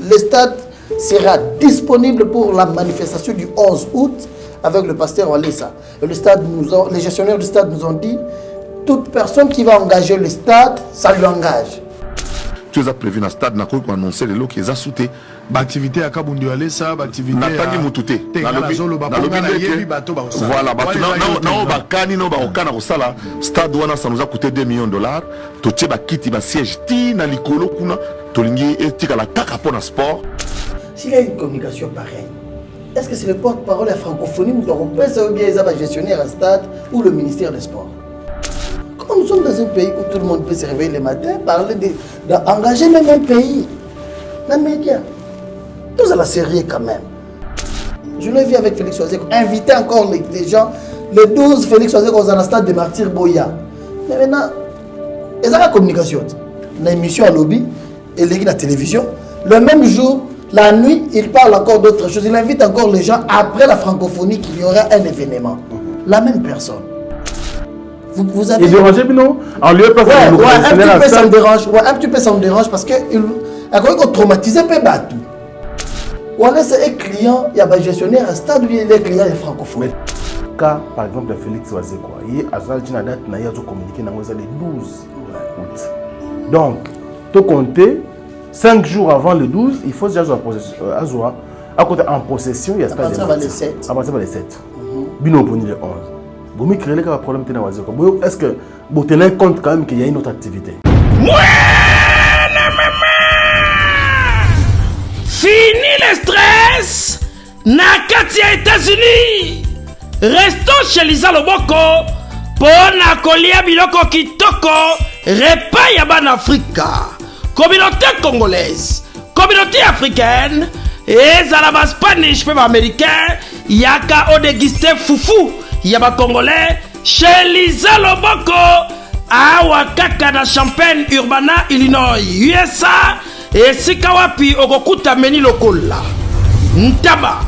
le stade sera disponible pour la manifestation du 11 août avec le pasteur Walesa. Et les gestionnaires du stade nous ont dit, toute personne qui va engager le stade, ça lui engage. Tu as prévu dans le stade, nous avons annoncé les lots qui ont sauté. L'activité à Kabundi Walesa, l'activité à... Nathalie Moutouté. Voilà, stade ça nous a coûté 2 millions de dollars. Tu as quitté le siège, tu as l'écolo, tu as la caca pour le sport. S'il y a une communication pareille, est-ce que c'est le porte-parole de la francophonie ou européenne, ou bien les gestionnaires à stade ou le ministère des Sports? Comme nous sommes dans un pays où tout le monde peut se réveiller le matin, parler d'engager même un pays, les médias, tout ça la sérieux quand même. Je l'ai vu avec Félix Oazeko, inviter encore les gens, le 12 Félix Oazeko dans le stade de Martyr Boya. Mais maintenant, ils ont la communication, l'émission à lobby et la télévision. Le même jour, la nuit, il parle encore d'autres choses. Il invite encore les gens après la francophonie qu'il y aura un événement. La même personne. Vous avez... Ils dérangent, non? En lieu de un petit peu ça me dérange. Ouais, un petit peu ça me dérange parce que il a traumatisé peu bateau. Voilà, c'est un client, il y a un gestionnaire à stade où il est client des francophones. Cas, par exemple, de Félix Oazeko, il y a une date qui a communiqué dans le 12 août. Donc, tout compter, 5 jours avant le 12, il faut déjà en possession, il y a à partir de 7. À partir de 7. Bino pour le 11. Vous me créez un problème de Oazeko. Est-ce que vous tenez compte quand même qu'il y a une autre activité? Fini le stress! Nakati ya États-Unis! Restons chez Lisa Loboko pour na kolia biloko kitoko repas ya ban Afrika. Communauté congolaise, communauté africaine, et zalaba Spanish pe américain, yaka o déguisté foufou, yaba congolais, chez Lisa Loboko, awa kaka na Champaign Urbana, Illinois, USA, et sikawapi okokuta meni lokola. Ntaba,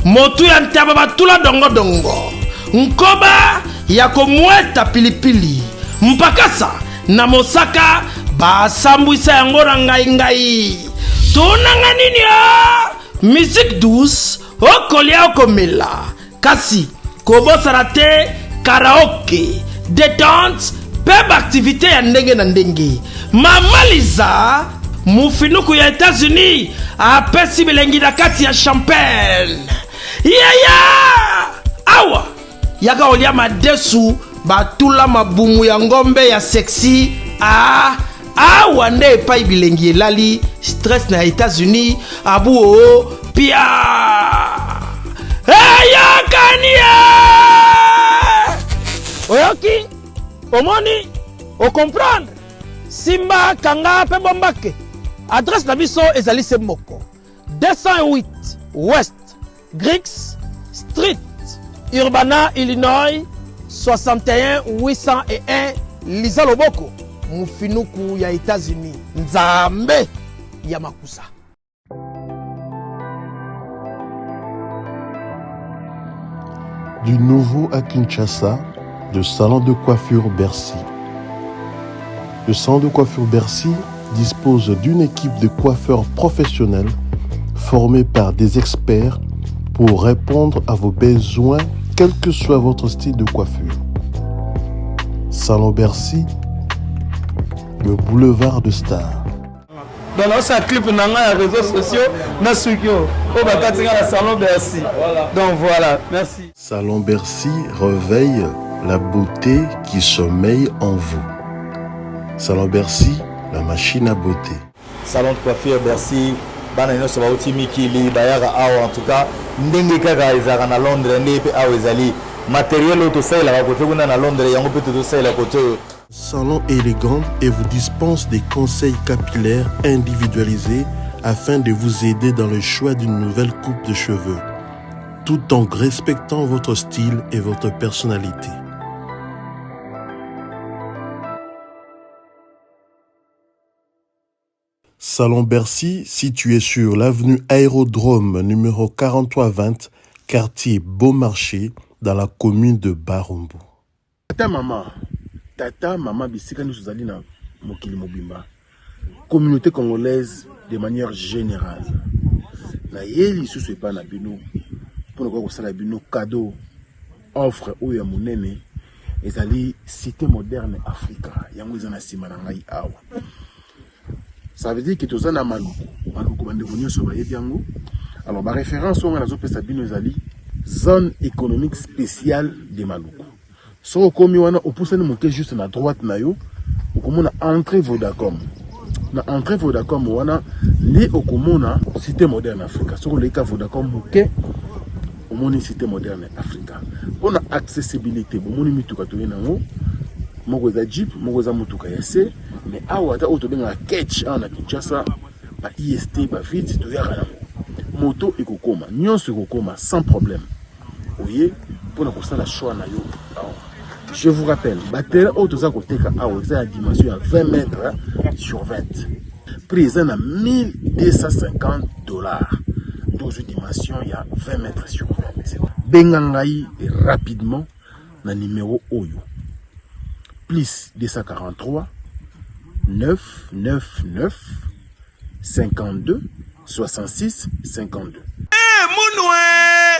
motu ya ntaba batula dongo dongo, nkoba ya komweta pilipili, mpakasa na mosaka, basambwisa yango na ngai. Tonanga nini ya? Musique douce, okolia okomela. Kasi, kobosana te, karaoke, détente, peba activité ya ndenge na ndenge. Mama Liza, mufinuku ya États-Unis, apesi bilengi na kati ya Champagne. Awa, yaka olia madesu, batula mabumu ya ngombe ya sexy, awa nde epai bilengi elali stress na États-Unis abu o pia yakania oyoki omoni o comprendre simba kanga pe bombake adresse na biso ezali se moko 208 West Griggs Street Urbana Illinois 61 801 Lisa Loboko mufinuku ya États-Unis nzambe ya makusa. Du nouveau à Kinshasa, le salon de coiffure Bercy. Le salon de coiffure Bercy dispose d'une équipe de coiffeurs professionnels formés par des experts pour répondre à vos besoins, quel que soit votre style de coiffure. Salon Bercy, le boulevard de Star. Dans notre clip, on a les réseaux sociaux, on a Salon Bercy. Donc voilà, merci. Salon Bercy réveille la beauté qui sommeille en vous. Salon Bercy, la machine à beauté. Salon de coiffure Bercy, banano ça va au Timikili, bayara awa en tout cas, ndenge kaka ezara na Londres, ndenge awa ezali matériel auto ça la côté kuna na Londres, yango peut tout ça la côté. Salon élégant et vous dispense des conseils capillaires individualisés afin de vous aider dans le choix d'une nouvelle coupe de cheveux, tout en respectant votre style et votre personnalité. Salon Bercy, situé sur l'avenue Aérodrome numéro 4320, quartier Beaumarchais, dans la commune de Barumbu. Tata, maman, bisika nous allons na mokili mobimba. Communauté congolaise de manière générale. Na yeli sous pas na bino pour nous ça la bino cadeau offre ou ya monene ezali cité moderne Africa yango ezana sima na ngai awa. Ça veut dire que tous na maluku bande bonyo so ba yebiango. Alors ma référence on a zo pesa bino ezali zone économique spéciale de Maluku. So komi wana opusani moke juste na droite na yo okomona entrée Vodacom. Na entrée Vodacom wana li okomona cité moderne Africa. So le ka Vodacom moke omoni cité moderne Africa. Pona accessibilité bomoni mituka to yenango moko za Jeep moko za mutuka ya C mais awa ta auto benga catch na Kinshasa ba IST ba vite to yaka moto ekokoma nyonso ekokoma sans problème. Oye pour na la choix na yo. Je vous rappelle, batterie auto koteka awa c'est la dimension à 20 mètres sur 20. Prix à 1250 $. Dans une dimension il y a 20 mètres sur 20. Bengangai rapidement na numéro Oyo. Plus 243 999 52 66 52.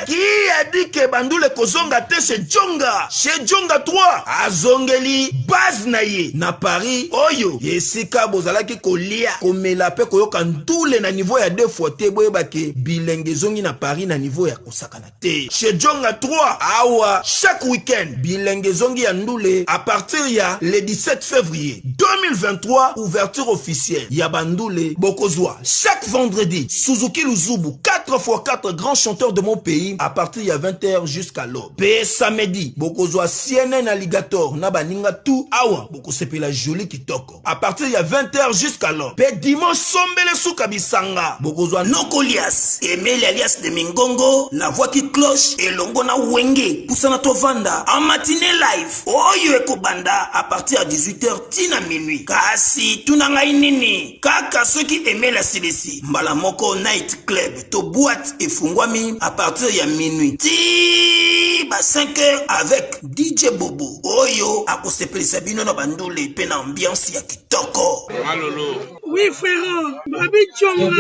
Qui a dit que Bandoule Kozonga te chez Djonga? Chez Djonga 3, Azongeli, base naye, na Paris, Oyo, Yesika Bozalaki kolia, komelape koyoka ndoule na niveau ya 2 fois te, boyebake, bilenge zongi na Paris na niveau ya kosakana te. Chez Djonga 3, awa, chaque week-end, bilenge zongi ya ndoule, à partir ya le 17 février 2023, ouverture officielle, ya Bandoule, Bokozwa, chaque vendredi, Suzuki Luzubu, 4x4 grands chanteurs de mon pays, à partir il y a 20h jusqu'à l'aube. Pe samedi, Bokozwa CNN Alligator, Nabaninga tout, awa, Bokosepe la jolie kitoko. À partir il y a 20h jusqu'à l'aube. Pe dimanche sombele soukabisanga, Bokozwa Nokolias, Emeli alias de Mingongo, la voix qui cloche, et Longona Wenge, Poussana Tovanda, en matinée live, Oyo Ekobanda, à partir à 18h, tina minuit. Kasi, tunanga inini, kaka ceux qui aimaient la CDC, Mbalamoko Night Club, to boîte et fungwami, à partir il y a minuit. Ti ba 5h avec DJ Bobo. Oyo akosepeli sabino na bandule pe na ambiance ya kitoko. Malolo. Oui frère, Babi Djonga.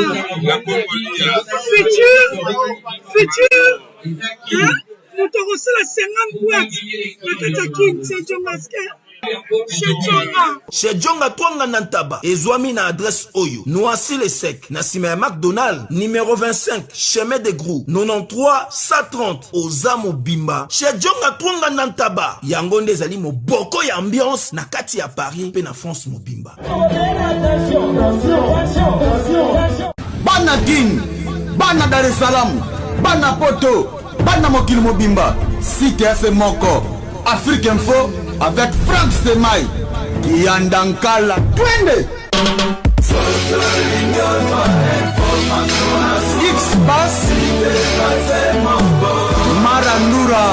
Futur. Hein? Nous te reçons la 50 boîtes. La Katakin, c'est Djongaske. Chez Djonga Twanga Nantaba, Ezwami na adresse Oyo, Noisy le Sec, Nassime McDonald, numéro 25, chemin de Grou, 93 130, Ozamo Bimba. Chez Djonga Twanga Nantaba, Yangonde Zali mo boko ya ambiance, na kati ya Paris, pe na France mo Bimba. Bana Guine, Bana Dar es Salaam, Bana Poto, Bana Mokil Mobimba, Cité FM Moko, Afrique Info, avec Frank Stemai, Yandankala, Twende! X-Bass, Marandura,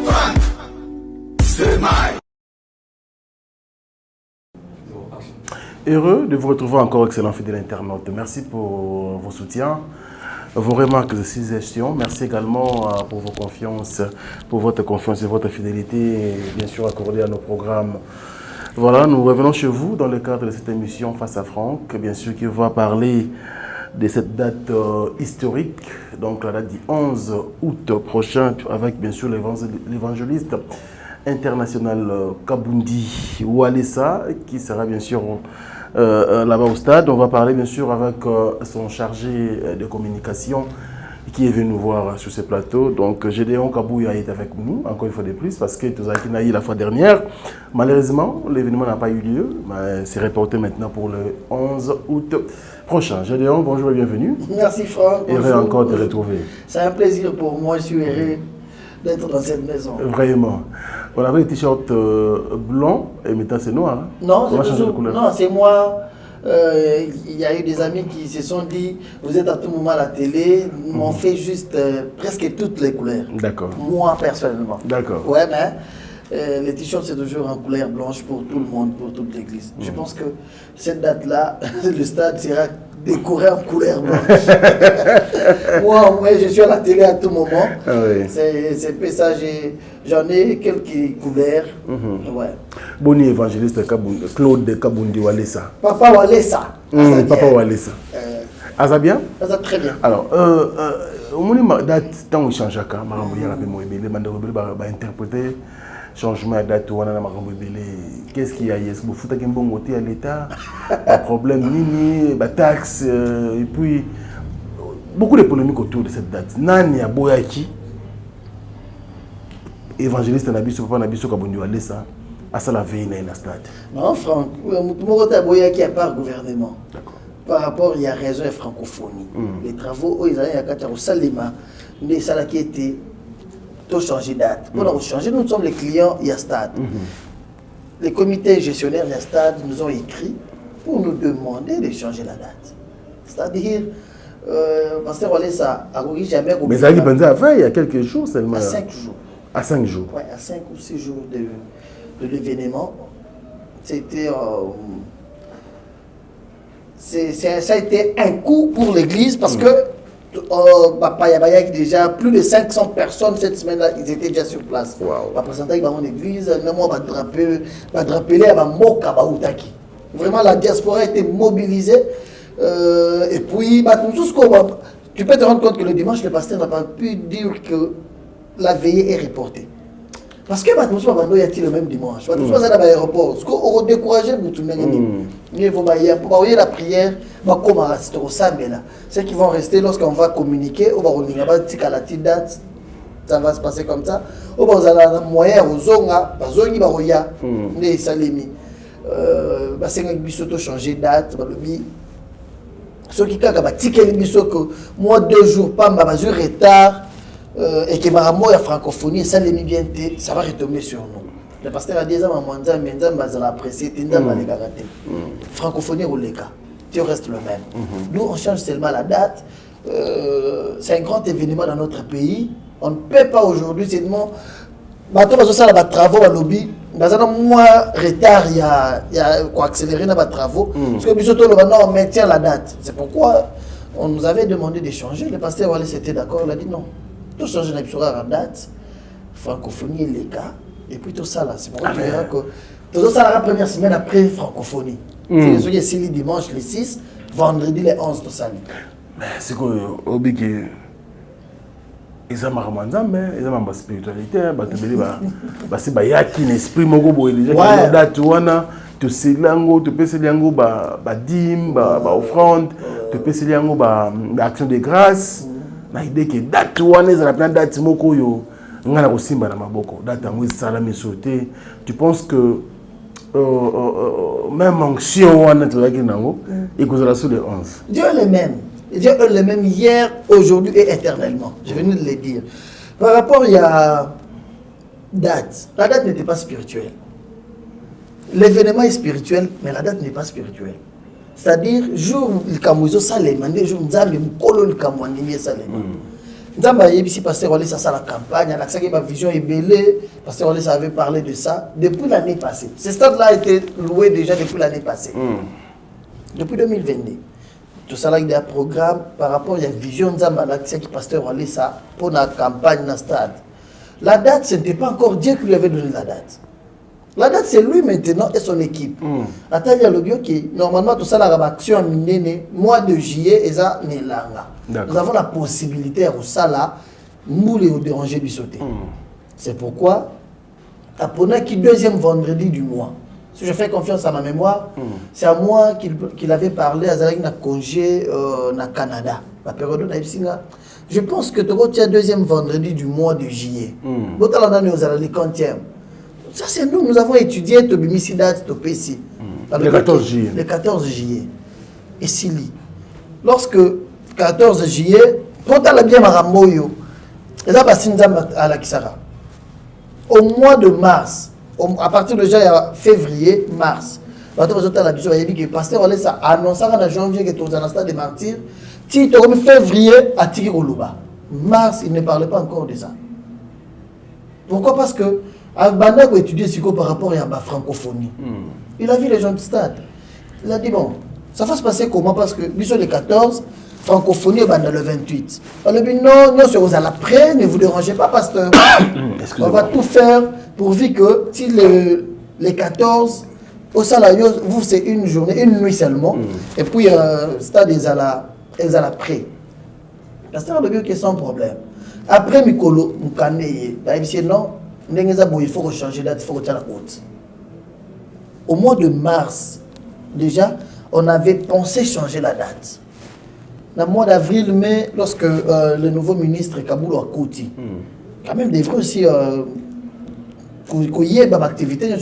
Frank Stemai. Heureux de vous retrouver encore, excellent fidèle internaute. Merci pour vos soutiens, vos remarques et suggestions. Merci également pour vos confiances, pour votre confiance et votre fidélité, et bien sûr accordée à nos programmes. Voilà, nous revenons chez vous dans le cadre de cette émission Face à Franck, bien sûr qui va parler de cette date historique, donc la date du 11 août prochain, avec bien sûr l'évangéliste international Kabundi Oualessa, qui sera bien sûr là-bas au stade. On va parler bien sûr avec son chargé de communication qui est venu nous voir sur ce plateau. Donc Gédéon Kabouya est avec nous, encore une fois de plus, parce que tout ça qui n'a eu la fois dernière. Malheureusement, l'événement n'a pas eu lieu, mais c'est reporté maintenant pour le 11 août prochain. Gédéon, bonjour et bienvenue. Merci Franck. Heureux encore de te retrouver. C'est un plaisir pour moi, je suis heureux d'être dans cette maison. Vraiment. On avait le t-shirt blanc et maintenant c'est noir. Hein? Non, c'est moi. Il y a eu des amis qui se sont dit, vous êtes à tout moment à la télé, m'ont fait juste presque toutes les couleurs. D'accord. Moi personnellement. D'accord. Ouais, mais les t-shirts c'est toujours en couleur blanche pour tout le monde, pour toute l'église. Je pense que cette date-là, le stade sera décoré en couleur blanche. Moi, je suis à la télé à tout moment. Ah oui. C'est ça, j'en ai quelques couverts. Ouais. Boni évangéliste Claude Kabundi Walesa. Papa Walesa. Papa Walesa. Aza bien? Aza très bien. Alors, au moment où date, tant qu'il change à cas, Marambo Yarabe Moébélé, Mandorobélé va interpréter changement de date, on a Marambo Bélé. Qu'est-ce qu'il y a? Est-ce que vous foutez un bon côté à l'État? Pas problème, nini, taxe, et puis beaucoup de polémiques autour de cette date. Nani a Boyaki, évangéliste Nabiso, Papa Nabiso Kabundi Walesa, à ça la veille dans la stade. Non, Franck, Mourota Boyaki à part gouvernement. D'accord. Par rapport, il y a raison et francophonie. Les travaux, ils allaient à Kataro Salima, mais ça a été tout changé de date. Pour changer, nous sommes les clients, il y a stade. Les comités gestionnaires, il y a stade, nous ont écrit pour nous demander de changer la date. C'est-à-dire, Pasteur Walesa a jamais. Mais ça a dit il y a quelques jours seulement. À 5 jours. À 5 jours. Oui, à 5 ou 6 jours de l'événement. C'était. Ça a été un coup pour l'église parce que il y a déjà plus de 500 personnes cette semaine-là, ils étaient déjà sur place. Wow. L'église, vraiment la diaspora a été mobilisée. Et puis, tu peux te rendre compte que le dimanche, le pasteur n'a pas pu dire que la veillée est reportée. Parce que il y a le même dimanche. Dans l'aéroport, on va décourager il faut la prière, ceux qui vont rester lorsqu'on va communiquer, on va dire la date, ça va se passer comme ça. On va avoir un moyen aux zonga, les salimi. Changer de date, ceux qui ont moi 2 jours, pas ma retard. Et que Maramo et la francophonie, ça les bien, ça va retomber sur nous. Le pasteur a dit ça, mais ça va apprécier, francophonie ou les cas, tu restes le même. Nous, on change seulement la date. C'est un grand événement dans notre pays. On ne peut pas aujourd'hui seulement. Ça va travaux à lobby. Dans un mois retard, il y a quoi accélérer dans les travaux. Parce que bientôt on maintient la date. C'est pourquoi on nous avait demandé de changer. Le pasteur Wallace était d'accord, il a dit non. Tout changer la date, francophonie et les cas, et puis tout ça là. C'est pourquoi tu verras que tout ça la première semaine après francophonie. C'est le dimanche le 6, vendredi le 11, tout ça. C'est que Obiki, ils ont ils ont ma spiritualité, c'est un esprit mogo déjà date ouana, tu sais lango, tu peux se lango dim, offrande, tu peux se lango action de grâce. Na idée que date wana za la date moko yo ngana ko simba na maboko date ngwe salami sauté. Tu penses que même onction wana to yaki nango et que sera sur le 11. Dieu est le même. Dieu est le même hier, aujourd'hui et éternellement. Je venais de le dire. Par rapport il y a date. La date n'était pas spirituelle. L'événement est spirituel, mais la date n'est pas spirituelle. C'est-à-dire, jour le Kamouzo Salem, jour Nzambi Mkolo le Kamouanimi Salem. Nzamba ici pasteur Walesa ça la campagne, la que ma vision est belée, pasteur Walesa avait parlé de ça depuis l'année passée. Ce stade-là a été loué déjà depuis l'année passée. Depuis 2022. Tout ça là il y a un programme par rapport à la vision Nzamba là qui pasteur Walesa pour la campagne dans le stade. La date, ce n'était pas encore Dieu qui lui avait donné la date. La date, c'est lui maintenant et son équipe. Attends, il y a le bio qui, normalement, tout ça, la action a miné, mois de juillet, et ça, nous avons la possibilité, au Sala, nous les déranger du sauter. C'est pourquoi, après qui deuxième vendredi du mois, si je fais confiance à ma mémoire, c'est à moi qu'il avait parlé à Zalek na congé au Canada, la période de je pense que tu as deuxième vendredi du mois de juillet. L'autre, on a le 40e. Ça, c'est nous, nous avons étudié Tobimisidat, Topesi. Le 14 juillet. Le 14 juillet. Et Sili. Lorsque 14 juillet, quand on a bien Maramoyo, et là, à la Kisara. Au mois de mars, à partir de février, mars, le pasteur a annoncé en janvier que tu es dans le stade des martyrs. Si tu as février, à Tigiroluba. Mars, il ne parlait pas encore de ça. Pourquoi? Parce que Banda a étudié par rapport à la francophonie. Il a vu les gens du stade. Il a dit bon, ça va se passer comment? Parce que le 14, francophonie dans le 28. On a dit non, nous sommes à l'après, ne vous dérangez pas, pasteur. On va tout faire pourvu que si les 14, au salario, vous c'est une journée, une nuit seulement, et puis stade est à l'après. Pasteur a dit que sans problème. Après Mikolo, Moukaneye, non, il faut changer date, il faut changer la route. Au mois de mars, déjà, on avait pensé changer la date. Dans le mois d'avril, mai, lorsque le nouveau ministre Kaboulou a Kouti, quand même, il devrait aussi qu'il y ait une activité dans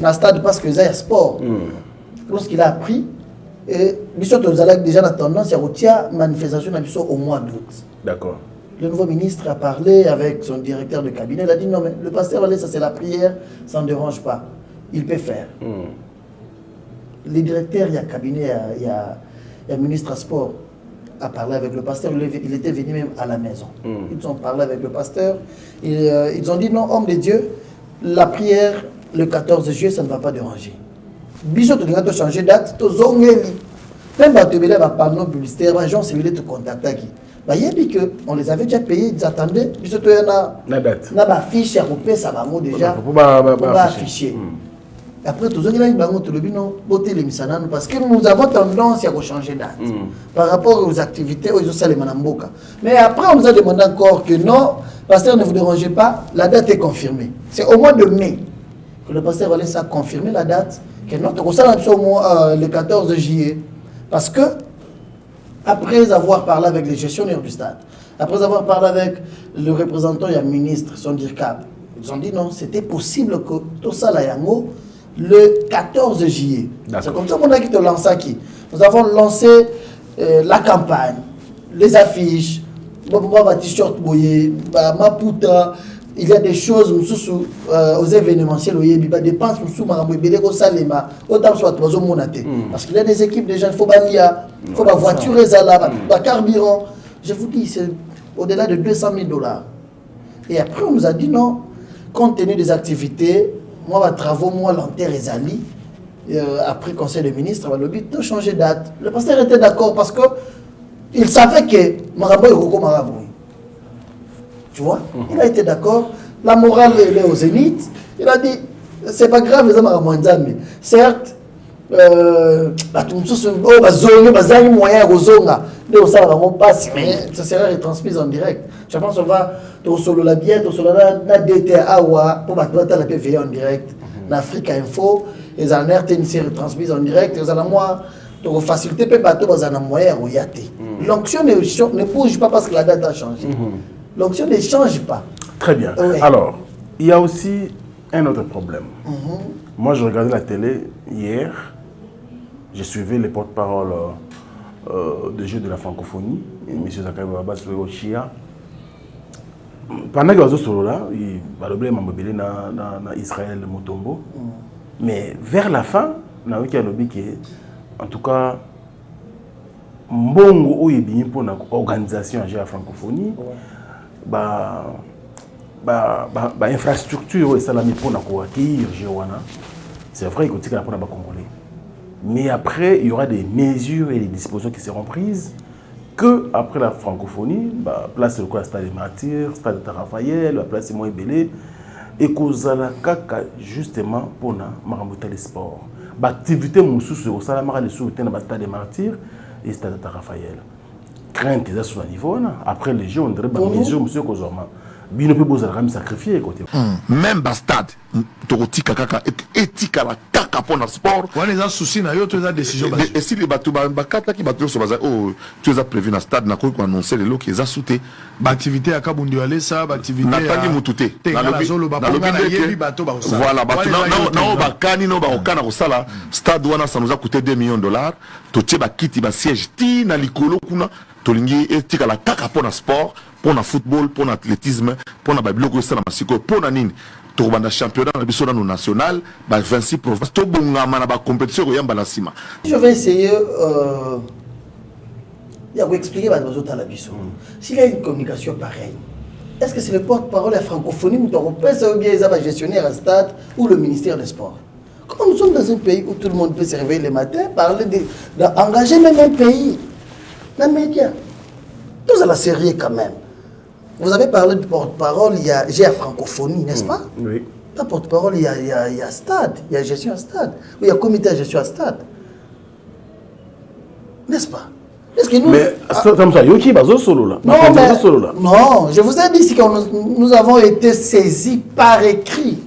le stade parce que c'est un sport. Lorsqu'il a appris, nous avons déjà la tendance à retirer manifestation au mois d'août. D'accord. Le nouveau ministre a parlé avec son directeur de cabinet. Il a dit non, mais le pasteur, ça c'est la prière, ça ne dérange pas. Il peut faire. Le directeur, il y a cabinet, il y a le ministre à sport a parlé avec le pasteur. Il était venu même à la maison. Ils ont parlé avec le pasteur. Ils ont dit non, homme de Dieu, la prière le 14 juillet, ça ne va pas déranger. Bisous, tu dois changer de date. Même si tu as un panneau publicitaire, les gens veulent te contacter. On les avait déjà payés, ils attendaient. Bisous, tu as une affiche à couper, ça va déjà. Pour afficher. Après, tout le monde parce que nous avons tendance à changer de date par rapport aux activités aux Salemanaboka. Mais après, on nous a demandé encore que non, pasteur, ne vous dérangez pas, la date est confirmée. C'est au mois de mai que le pasteur va laisser confirmer la date, que notre le 14 juillet. Parce que, après avoir parlé avec les gestionnaires du stade, après avoir parlé avec le représentant et le ministre, son DIRCAP, ils ont dit non, c'était possible que tout ça, là, yango, le 14 juillet. C'est comme ça qu'on a quitté lancé qui. Nous avons lancé la campagne, les affiches, t-shirt boyé, maputa. Il y a des choses aux événementiels, des dépenses parce qu'il y a des équipes déjà, il faut il faut voiture, carburant. Je vous dis, c'est au-delà de 200 000 $. Et après, on nous a dit non, compte tenu des activités, moi, les travaux, moi, l'enterre et Zali, après le conseil des ministres, le but de changer de date. Le pasteur était d'accord parce qu'il savait que Maraboy est Roko Maraboy. Tu vois, il a été d'accord. La morale est au zénith. Il a dit, c'est pas grave, les hommes certes, mais ça sera retransmis en direct. Je pense qu'on va solo la bière, solo la DTA pour battre la PVA en direct. L'Afrique Info, les alertes sont retransmises en direct. Les moi, pour faciliter les bateaux dans un moyen où il y a. L'onction ne bouge pas parce que la date a changé. L'onction ne change pas. Très bien. Oui. Alors, il y a aussi un autre problème. Moi, je regardais la télé hier. J'ai suivi les porte-paroles des Jeux de la francophonie, M. Zakaï Baba Souero Chia. Pendant que les autres là, il va le mobilier dans Israël, Motombo. Mais vers la fin, il y a un lobby qui est, en tout cas, Mbongo ou bien pour l'organisation de la francophonie, infrastructure et salami pour accueillir Géwana. C'est vrai qu'il y a pour les Congolais. Mais après, il y aura des mesures et des dispositions qui seront prises que après la francophonie, place le stade des martyrs, stade de Raphaël, la place moins belé, et qu'on a justement pour les sports. L'activité moussous au salamara les sous stade des martyrs et stade de Raphaël. Crainte qu'ils sur le niveau après les jeux on dirait des mesures monsieur Kozoma. Bien peut besoin de sacrifier côté. Même bastard, tokoti kaka etika la kaka pour le sport. On les a soucis na yo tu as décision. Et si les bateaux bakata qui bateaux sur bazar oh tu as prévu na stade na ko annoncer les lots qui les a souté. Activité à Kabundi aller ça, activité na tangi mututé. Na lobi bateau ba ça. Voilà bateau na bakani no ba okana ko sala stade wana ça nous a coûté 2 millions de dollars. To tcheba kiti ba siège ti na likolo kuna tolingi etika la kaka pour le sport. Pour le football, pour l'athlétisme, pour le bibliothèque, pour le championnat national, 26 provinces, tout le monde a compétition. Je vais essayer de expliquer à nos autres à la biso. S'il y a une communication pareille, est-ce que c'est le porte-parole de la francophonie ou bien les gestionnaires à stade ou le ministère des Sports? Comme nous sommes dans un pays où tout le monde peut se réveiller le matin, parler d'engager même un pays. les médias. Tous à la série quand même. Vous avez parlé du porte-parole, j'ai la francophonie, n'est-ce pas? Oui. La porte-parole, il y a stade, il y a gestion à stade, il y a comité de gestion à stade. N'est-ce pas? Est-ce que nous... Mais, non, je vous ai dit ici que nous avons été saisis par écrit,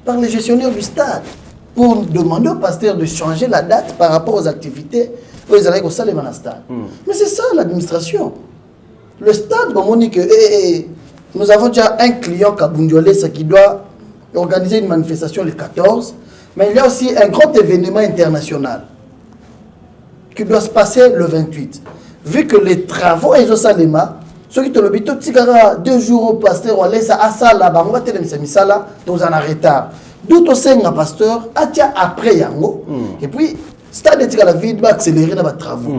par les gestionnaires du stade, pour demander au pasteur de changer la date par rapport aux activités où ils allaient au stade. Mais c'est ça l'administration. Le stade, on dit que nous avons déjà un client Kabundiolé, qui doit organiser une manifestation le 14, mais il y a aussi un grand événement international qui doit se passer le 28. Vu que les travaux et Salema, ceux qui te le disent, 2 jours au pasteur, on laisse à ça là-bas, on va te laisser ça là, dans un retard. D'où tu sais un pasteur, après Yango, et puis, stade de la vie va accélérer dans les travaux.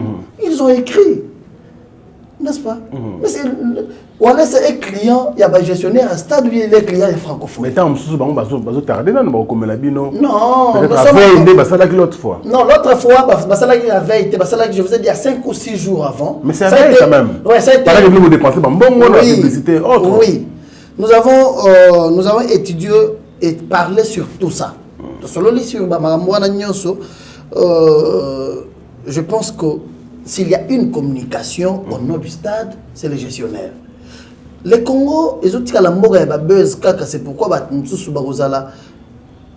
Ils ont écrit, n'est-ce pas? Mais c'est. On laisse un client, il y a un gestionnaire à stade où les clients sont francophones. Mais tant que vous avez tardé, non, non, l'autre fois. Non, l'autre fois, la veille, je vous ai dit, il y a 5 ou 6 jours avant. Mais c'est vrai quand même. Oui, ça a été. Vous dépensez bon la publicité autre. Oui. Nous avons étudié et parlé sur tout ça. Je pense que s'il y a une communication au nom du stade, c'est le gestionnaire. Les Congo, les autres la buzz, c'est pourquoi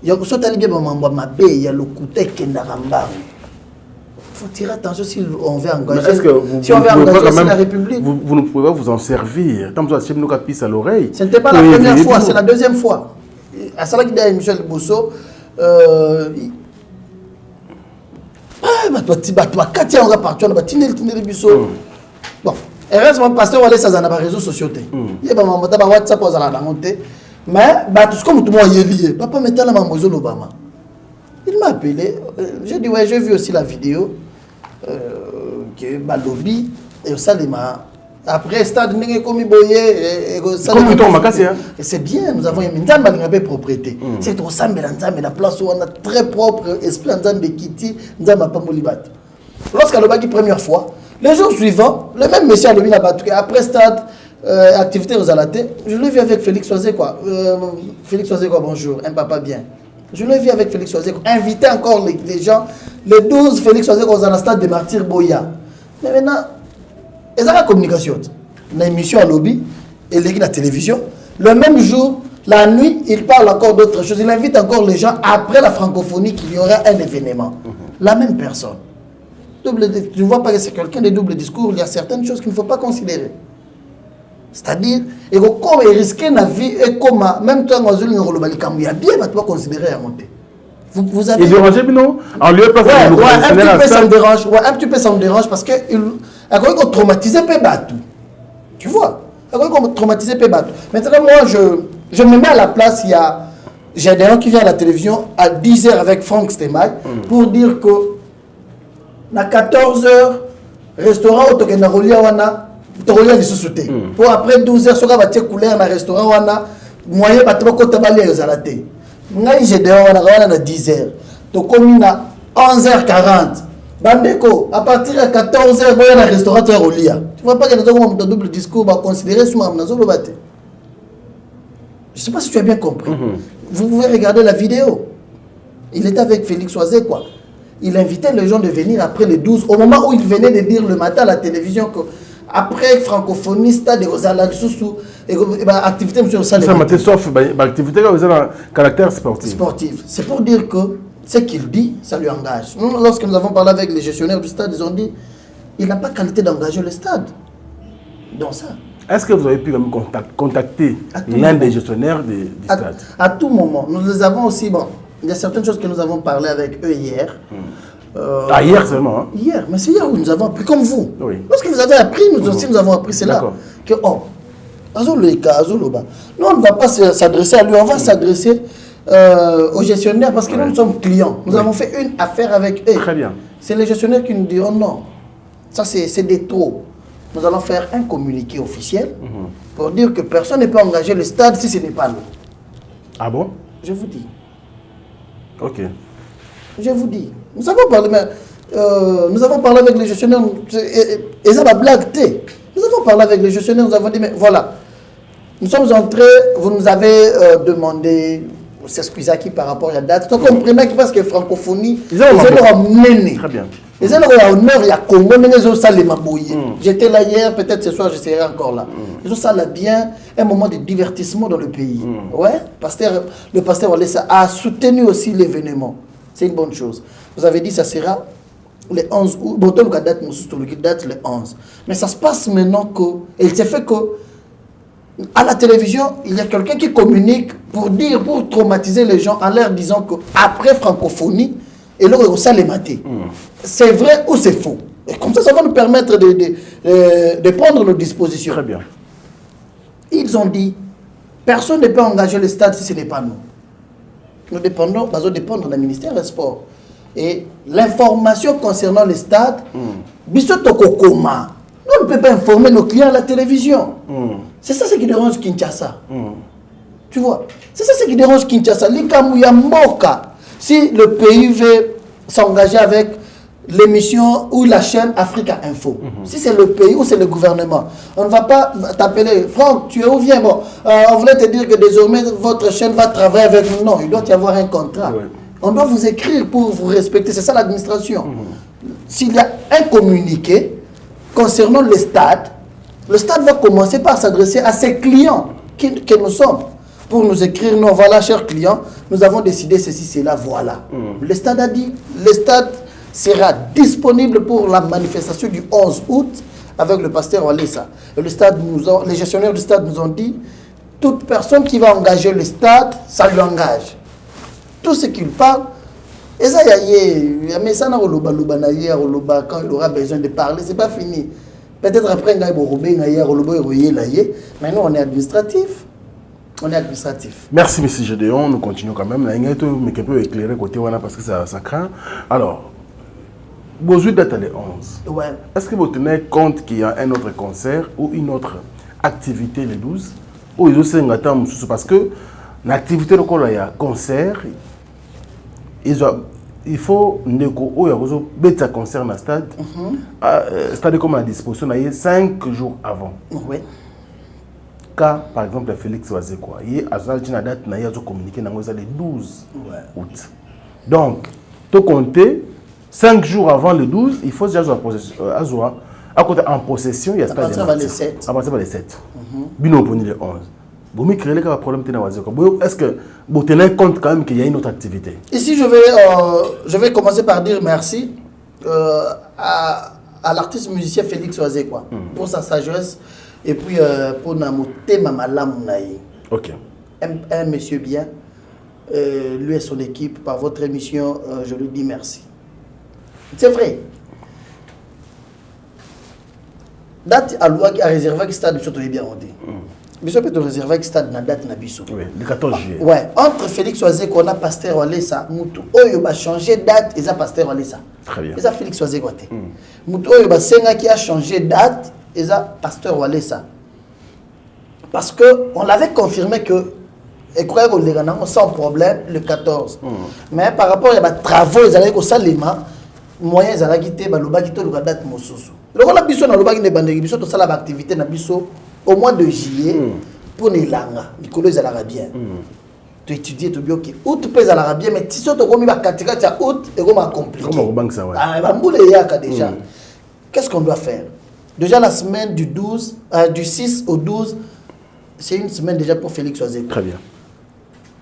il y a le côté qui est faut tirer attention si on veut engager. Si on veut engager la République. Vous ne pouvez pas vous en servir. Tant que vous avez pisse à l'oreille. Ce n'était pas la première fois, c'est la deuxième fois. À ça, il y a Michel Bosso. Bon, heureusement, pasteur, on laisse ça dans les réseaux sociaux. Il y a un WhatsApp, mais tout ce que tout le monde est lié. Papa mettait la maman Obama. Il m'a appelé. J'ai dit, ouais, j'ai vu aussi la vidéo que Balobi et ça, après, stade, c'est bien, nous avons une propriété. C'est au Sambe, la place où on a très propre esprit de Kiti, lorsqu'à le première fois, les jours suivants, le même monsieur a levé la batte. Après stade, activité aux alatés, je l'ai vu avec Félix Oisé, quoi. Félix Oisé, quoi, bonjour, un papa bien. Je l'ai vu avec Félix Oisé, inviter encore les gens, les 12 Félix Oisé, aux stade de Martyr Boya. Mais maintenant, ils ont la communication. L'émission à lobby et la télévision. Le même jour, la nuit, il parle encore d'autres choses. Il invite encore les gens après la francophonie qu'il y aura un événement. La même personne. Tu ne vois pas que c'est quelqu'un de double discours. Il y a certaines choses qu'il ne faut pas considérer. C'est-à-dire, et comme il risque la vie et comme même toi, il y a bien, tu vas considérer à monter. Vous avez... non? En lieu de un petit peu ça me dérange. Ouais, un petit peu ça me dérange parce que il a traumatisé Pébatou. Tu vois? Il a traumatisé Pébatou. Maintenant, moi, je me mets à la place. J'ai des gens qui viennent à la télévision à 10h avec Franck Stemay pour dire que à 14h, restaurant au Tokenarolia Wana, Tokenarolia Lissousouté. Pour après 12h, il va tirer couleur dans le restaurant Wana, moyen de battre au Tabali aux Alaté. J'ai des gens à 10h. Donc, comme il a 11h40, Bandeko, à partir de 14h, il y a un restaurateur au lit. Tu ne vois pas que nous avons un double discours, on va considérer ce moment. Je ne sais pas si tu as bien compris. Vous pouvez regarder la vidéo. Il était avec Félix Oisé, quoi. Il invitait les gens de venir après les 12, au moment où il venait de dire le matin à la télévision que après francophonie, stade de Rosala, activité, monsieur Rosala. Ça sauf activité qui a un caractère sportif. Sportif. C'est pour dire que ce qu'il dit, ça lui engage. Lorsque nous avons parlé avec les gestionnaires du stade, ils ont dit il n'a pas qualité d'engager le stade. Donc ça. Est-ce que vous avez pu contacter l'un des gestionnaires du stade? À tout moment. Nous les avons aussi. Bon, il y a certaines choses que nous avons parlé avec eux hier. Hier seulement, hein? Hier, mais c'est hier où nous avons appris comme vous. Oui. Lorsque vous avez appris, nous aussi nous avons appris cela. Que, nous on ne va pas s'adresser à lui, on va s'adresser aux gestionnaires parce que nous sommes clients. Nous avons fait une affaire avec eux. Très bien. C'est les gestionnaires qui nous diront non. Ça, c'est des trop. Nous allons faire un communiqué officiel pour dire que personne ne peut engager le stade si ce n'est pas nous. Ah bon? Je vous dis. Ok. Je vous dis. Nous avons parlé, mais nous avons parlé avec les gestionnaires, et ça va blague. Nous avons parlé avec les gestionnaires, nous avons dit, mais voilà, nous sommes entrés, vous nous avez demandé, s'excuser par rapport à la date. Donc, on comprenait que parce que francophonie, ils ont mené. Très bien. Ils ont honneur, il y a Congo, mais ils ont ça les mabouillés. J'étais là hier, peut-être ce soir, je serai encore là. Ils ont ça là bien, un moment de divertissement dans le pays. Ouais, le pasteur Walesa a soutenu aussi l'événement. C'est une bonne chose. Vous avez dit ça sera le 11 août. Bon, donc la date, date le 11. Mais ça se passe maintenant que, et il s'est fait que, à la télévision, il y a quelqu'un qui communique pour traumatiser les gens en leur disant qu'après francophonie, et là, on les mater. C'est vrai ou c'est faux? Et comme ça va nous permettre de prendre nos dispositions. Très bien. Ils ont dit, personne ne peut engager le stade si ce n'est pas nous. Nous dépendons du ministère des Sports. Et l'information concernant le stade, nous ne pouvons pas informer nos clients à la télévision. C'est ça ce qui dérange Kinshasa. Tu vois? C'est ça ce qui dérange Kinshasa. Si le pays veut s'engager avec l'émission ou la chaîne Africa Info, si c'est le pays ou c'est le gouvernement, on ne va pas t'appeler Franck, tu es où viens? Bon, on voulait te dire que désormais votre chaîne va travailler avec nous. Non, il doit y avoir un contrat. On doit vous écrire pour vous respecter. C'est ça l'administration. S'il y a un communiqué concernant le stade va commencer par s'adresser à ses clients que nous sommes. Pour nous écrire, non, voilà, chers clients, nous avons décidé ceci, cela, voilà. Le stade a dit, le stade sera disponible pour la manifestation du 11 août avec le pasteur Walesa. Et les gestionnaires du stade nous ont dit, toute personne qui va engager le stade, ça lui engage. Tout ce qu'il parle, et ça, mais ça, quand il aura besoin de parler, c'est pas fini. Peut-être après, mais nous, on est administratif. On est administratif. Merci, M. Gédéon. Nous continuons quand même. Mais qui peut éclairer côté Wana parce que ça craint. Alors, besoin d'être les 11. Ouais. Est-ce que vous tenez compte qu'il y a un autre concert ou une autre activité le 12 ou ils ont parce que l'activité il y a concert, il faut mettre un concert dans le stade. C'est-à-dire comme à disposition 5 jours avant. Oui. Car, par exemple, Félix Wazekwa, il a communiqué le 12 août. Donc, tu comptes 5 jours avant le 12, il faut déjà en possession, il y a à partir de 7. À partir de 7. Bino pour le 11. Vous me créez le problème de Wazekwa. Est-ce que vous tenez compte quand même qu'il y a une autre activité? Ici, je vais commencer par dire merci à l'artiste musicien Félix Wazekwa pour sa sagesse. Et puis, pour Namote Mamalamunaï. Ok. Un monsieur bien, lui et son équipe, par votre émission, je lui dis merci. C'est vrai. Date à loi qui a réservé le stade, je suis bien rendu. Je peux te réserver le stade na date na biso. Oui, le 14 juillet. Ouais, entre Félix Wazekwa et Pasteur Walesa, Moutou Oyo va changer date et ça Pasteur Walesa. Très bien. Et ça Félix Wazekwa. Moutou Oyo va Senga qui a changé date et ça pasteur Walesa. Parce qu'on l'avait confirmé que et croyez qu'on les sans problème le 14. Mais par rapport à des travaux, ils allaient au Salima, moyens ils allaient quitter le Bakito le date Mosusu. Le rôle biso na lobaki ne bandeki biso to sala activité na biso au mois de juillet pour les langues. Les collèges à bien. Tu étudies tu bien que août pèse à l'arabien mais si tu comme ba katika ta août et comme compliqué. Comment banque ça ouais. Ah ba mboule yaka déjà. Qu'est-ce qu'on doit faire? Déjà la semaine du 12 du 6 au 12 c'est une semaine déjà pour Félix Wazekwa. Très bien.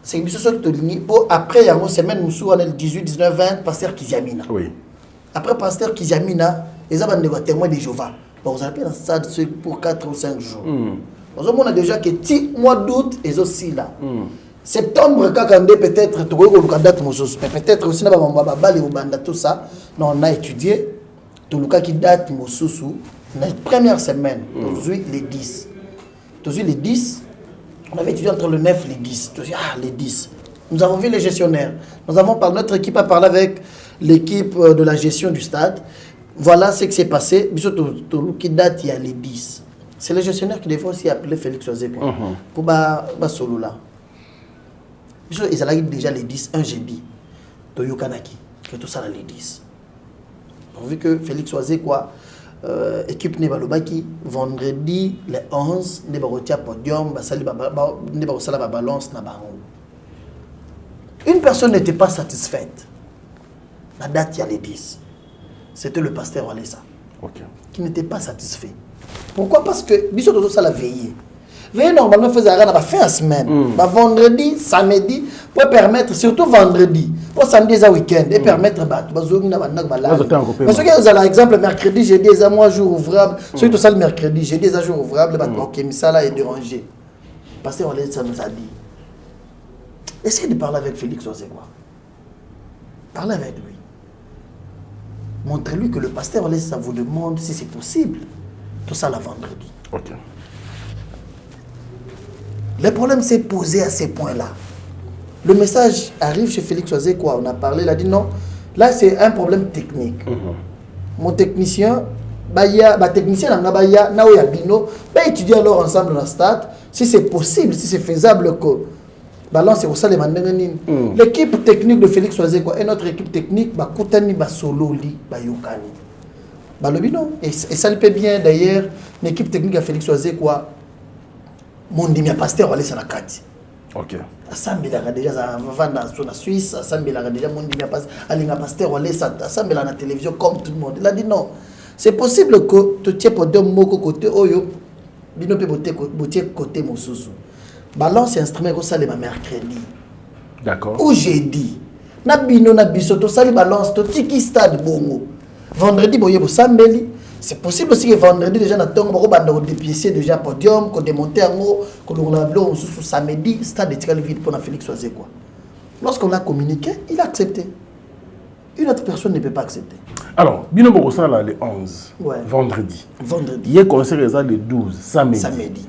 C'est une chose que pour après il y a une semaine nous on est le 18 19 20 pasteur Kiziamina. Oui. Après pasteur Kiziamina, les abandonnés témoins de Jéhovah. Bon, vous appelez dans ça pour 4 ou 5 jours. On a déjà que petit mois d'août et aussi là. Septembre quand peut-être tu vois date Moses, peut-être aussi na ba bali banda tout ça. Non, on a étudié tout le cas qui date Moses la première semaine, aujourd'hui les 10. Aujourd'hui les 10, on avait étudié entre le 9 et les 10. Les 10. Nous avons vu les gestionnaires. Nous avons parlé, notre équipe a parlé avec l'équipe de la gestion du stade. Voilà ce qui s'est passé. Tout qui date, il y a les 10. C'est les gestionnaires qui devaient aussi appeler Félix Wazekwa pour solo là. Ils allaient déjà les 10, un jeudi. Toyokanaki, que tout ça les 10. pourvu que Félix Oisé quoi équipe ne balobaki vendredi le 11 ne barotia podium basali ne barosala ba balance na bango. Une personne n'était pas satisfaite. La date il y a les 10. C'était le pasteur Walesa. OK. Qui n'était pas satisfait. Pourquoi? Parce que biso tout ça la veillée. Veillée normalement faisait à fin de semaine. Vendredi, samedi pour permettre surtout vendredi. Pour samedi et week-end et permettre parce que par exemple mercredi jeudi des mois jour ouvrable surtout ça le mercredi jeudi des jours ouvrables OK mais ça là est dérangé parce que ça nous a dit essayez de parler avec Félix Oisé quoi. Parlez avec lui, montrez-lui que le pasteur ça vous demande si c'est possible tout ça la vendredi. OK. Le problème s'est posé à ces points là. Le message arrive chez Félix Oisé quoi. On a parlé, il a dit non. Là, c'est un problème technique. Mon technicien, technicien, Bino, étudier alors ensemble dans la stade. Si c'est possible, si c'est faisable, que balance c'est pour ça les mandengani. L'équipe technique de Félix Oisé quoi. Et notre équipe technique, Koutani, Sololi, Yokani. Le Bino. Et ça le fait bien d'ailleurs. L'équipe technique de Félix Oisé quoi. Mon dimia pasteur Walé Sanakati. OK. Assemblée déjà dans la Suisse, assemblée déjà mon dimia pasteur Walé assemblée à la télévision comme tout le monde. Il a dit non. C'est possible que tu tiens pour deux mots côté oyo bino pe boté côté mosusu. Balance instrument ko sale ma mercredi. D'accord. Ou jeudi. Na bino na biso to sale balance to tiki stade bongo. Vendredi boye bo sambeli. C'est possible aussi que vendredi déjà na tongo bako banda ko dépiécer déjà podium ko démonter en haut ko la blo sous samedi stade de tirage vide pour na Félix Oisé quoi. Lorsqu'on a communiqué, il a accepté. Une autre personne ne peut pas accepter. Alors, bino boko sala le 11 vendredi. Vendredi. Hier concert le 12 samedi.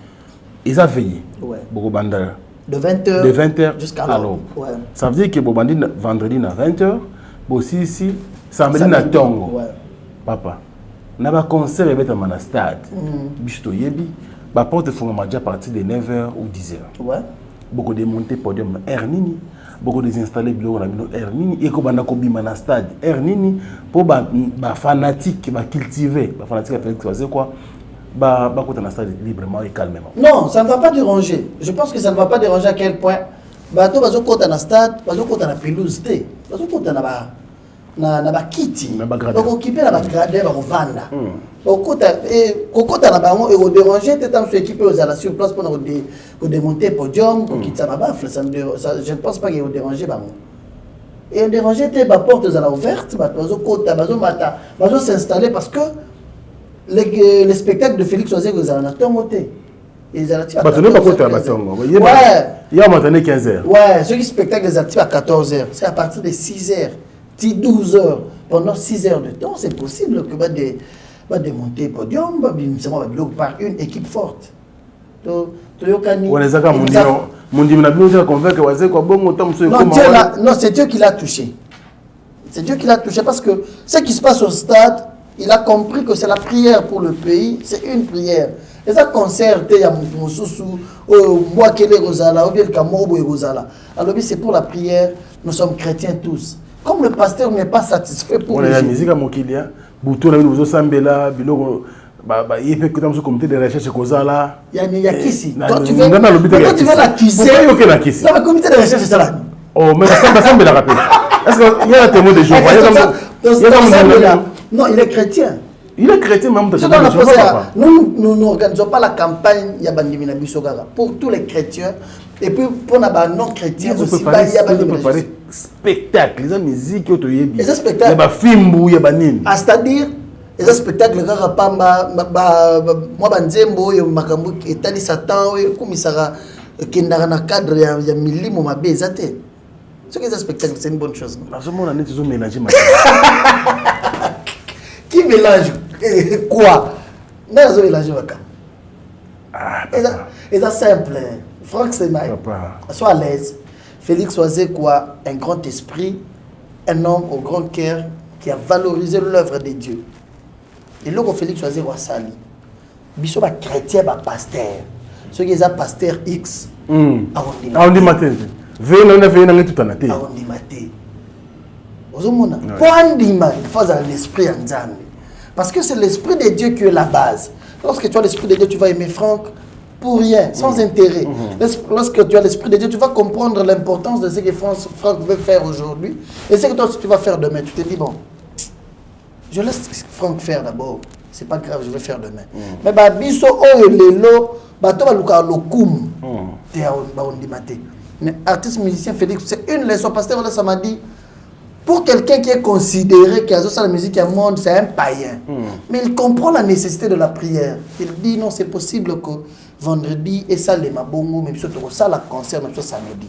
Ils ont veillé. Ouais. Boko banda de 20h jusqu'à l'aube. Ouais. Ça veut dire que bobandi vendredi na 20h, aussi ici samedi na tongo. Ouais. Papa. Na ba concert et mettre na stade. Bisto yebi, ba porte fondement à partir de 9h ou 10h. Ouais. Beaucoup de monter podium Ernini, beaucoup de installer bureau na bino Ernini et ko banda ko bima na stade Ernini pour ba fanatique, ba cultiver, ba fanatique Félix Oisé quoi. Ba ko na stade librement et calmement. Non, ça ne va pas déranger. Je pense que ça ne va pas déranger à quel point bato bazo kota na stade, bazo kota na pelouse té, bazo kota na ba kiti donc occuper na ba gradé ba vanda kokota na bango et déranger peut-être dans équipe aux à la sur place pour démonter podium ko kitsa na bafle ça je ne pense pas qu'il déranger bango et déranger té ba portes à la ouverte bazo kota bazo mata bazo s'installer parce que les spectacles de Félix Oisé aux na tongoté ils allaient à 14h. Ouais, il y a maintenant 15h. Ouais, ceux qui spectacle les actifs à 14h, c'est à partir de 6h. 12 heures, pendant 6 heures de temps, c'est possible que va démonter podium, par une équipe forte. Non, c'est Dieu qui l'a touché. C'est Dieu qui l'a touché parce que ce qui se passe au stade, il a compris que c'est la prière pour le pays, c'est une prière. Et ça concerne alors c'est pour la prière, nous sommes chrétiens tous. Comme le pasteur n'est pas satisfait pour la musique à Mokilia, Boutou na bino sambela, bino il peut que dans ce comité de recherche kozala. Il y a qui ici? Toi tu veux l'accuser? Non, le comité de recherche c'est là. Oh, mais ça sambela rappelle. Est-ce qu'il y a un témoin de Jéhovah? Non, il est chrétien. Il est chrétien même de nous n'organisons pas la campagne Yabandimina Bisogara pour tous les chrétiens et puis pour les non-chrétiens aussi. Vous préparez spectacle, les musiques que tu as. Les spectacles. Il y a film ou il y a banin. C'est-à-dire les spectacles les gars pamba moi banzembo yo makambo etali satan yo komisara kendara na cadre ya milimo mabezate. Ce que les spectacles c'est une bonne chose. À ce moment là ils ont mélangé. Qui mélange quoi? Non, ils ont mélangé Waka. Et ça simple. Franck Semaï, sois à l'aise. Félix Oisé quoi, un grand esprit, un homme au grand cœur qui a valorisé l'œuvre de Dieu. Et là, Félix Oisé quoi sali. Biso ba chrétien ba pasteur. Ceux qui sont pasteur X. On dit matin. Venez tout en été. On dit matin. Pour Andima, il faut avoir l'esprit en Nzambe. Parce que c'est l'esprit de Dieu qui est la base. Lorsque tu as l'esprit de Dieu, tu vas aimer Franck pour rien, sans intérêt. Lorsque tu as l'esprit de Dieu, tu vas comprendre l'importance de ce que Franck veut faire aujourd'hui. Et ce que toi, tu vas faire demain. Tu te dis, bon, je laisse Franck faire d'abord. C'est pas grave, je vais faire demain. Mais biso oyo lelo, bato baluka lokum. Mais artiste musicien Félix, c'est une leçon. Pasteur ça m'a dit, pour quelqu'un qui est considéré que la musique du monde, c'est un païen. Mais il comprend la nécessité de la prière. Il dit non, c'est possible que vendredi et ça les mabongo, même si ça la concert, même si samedi.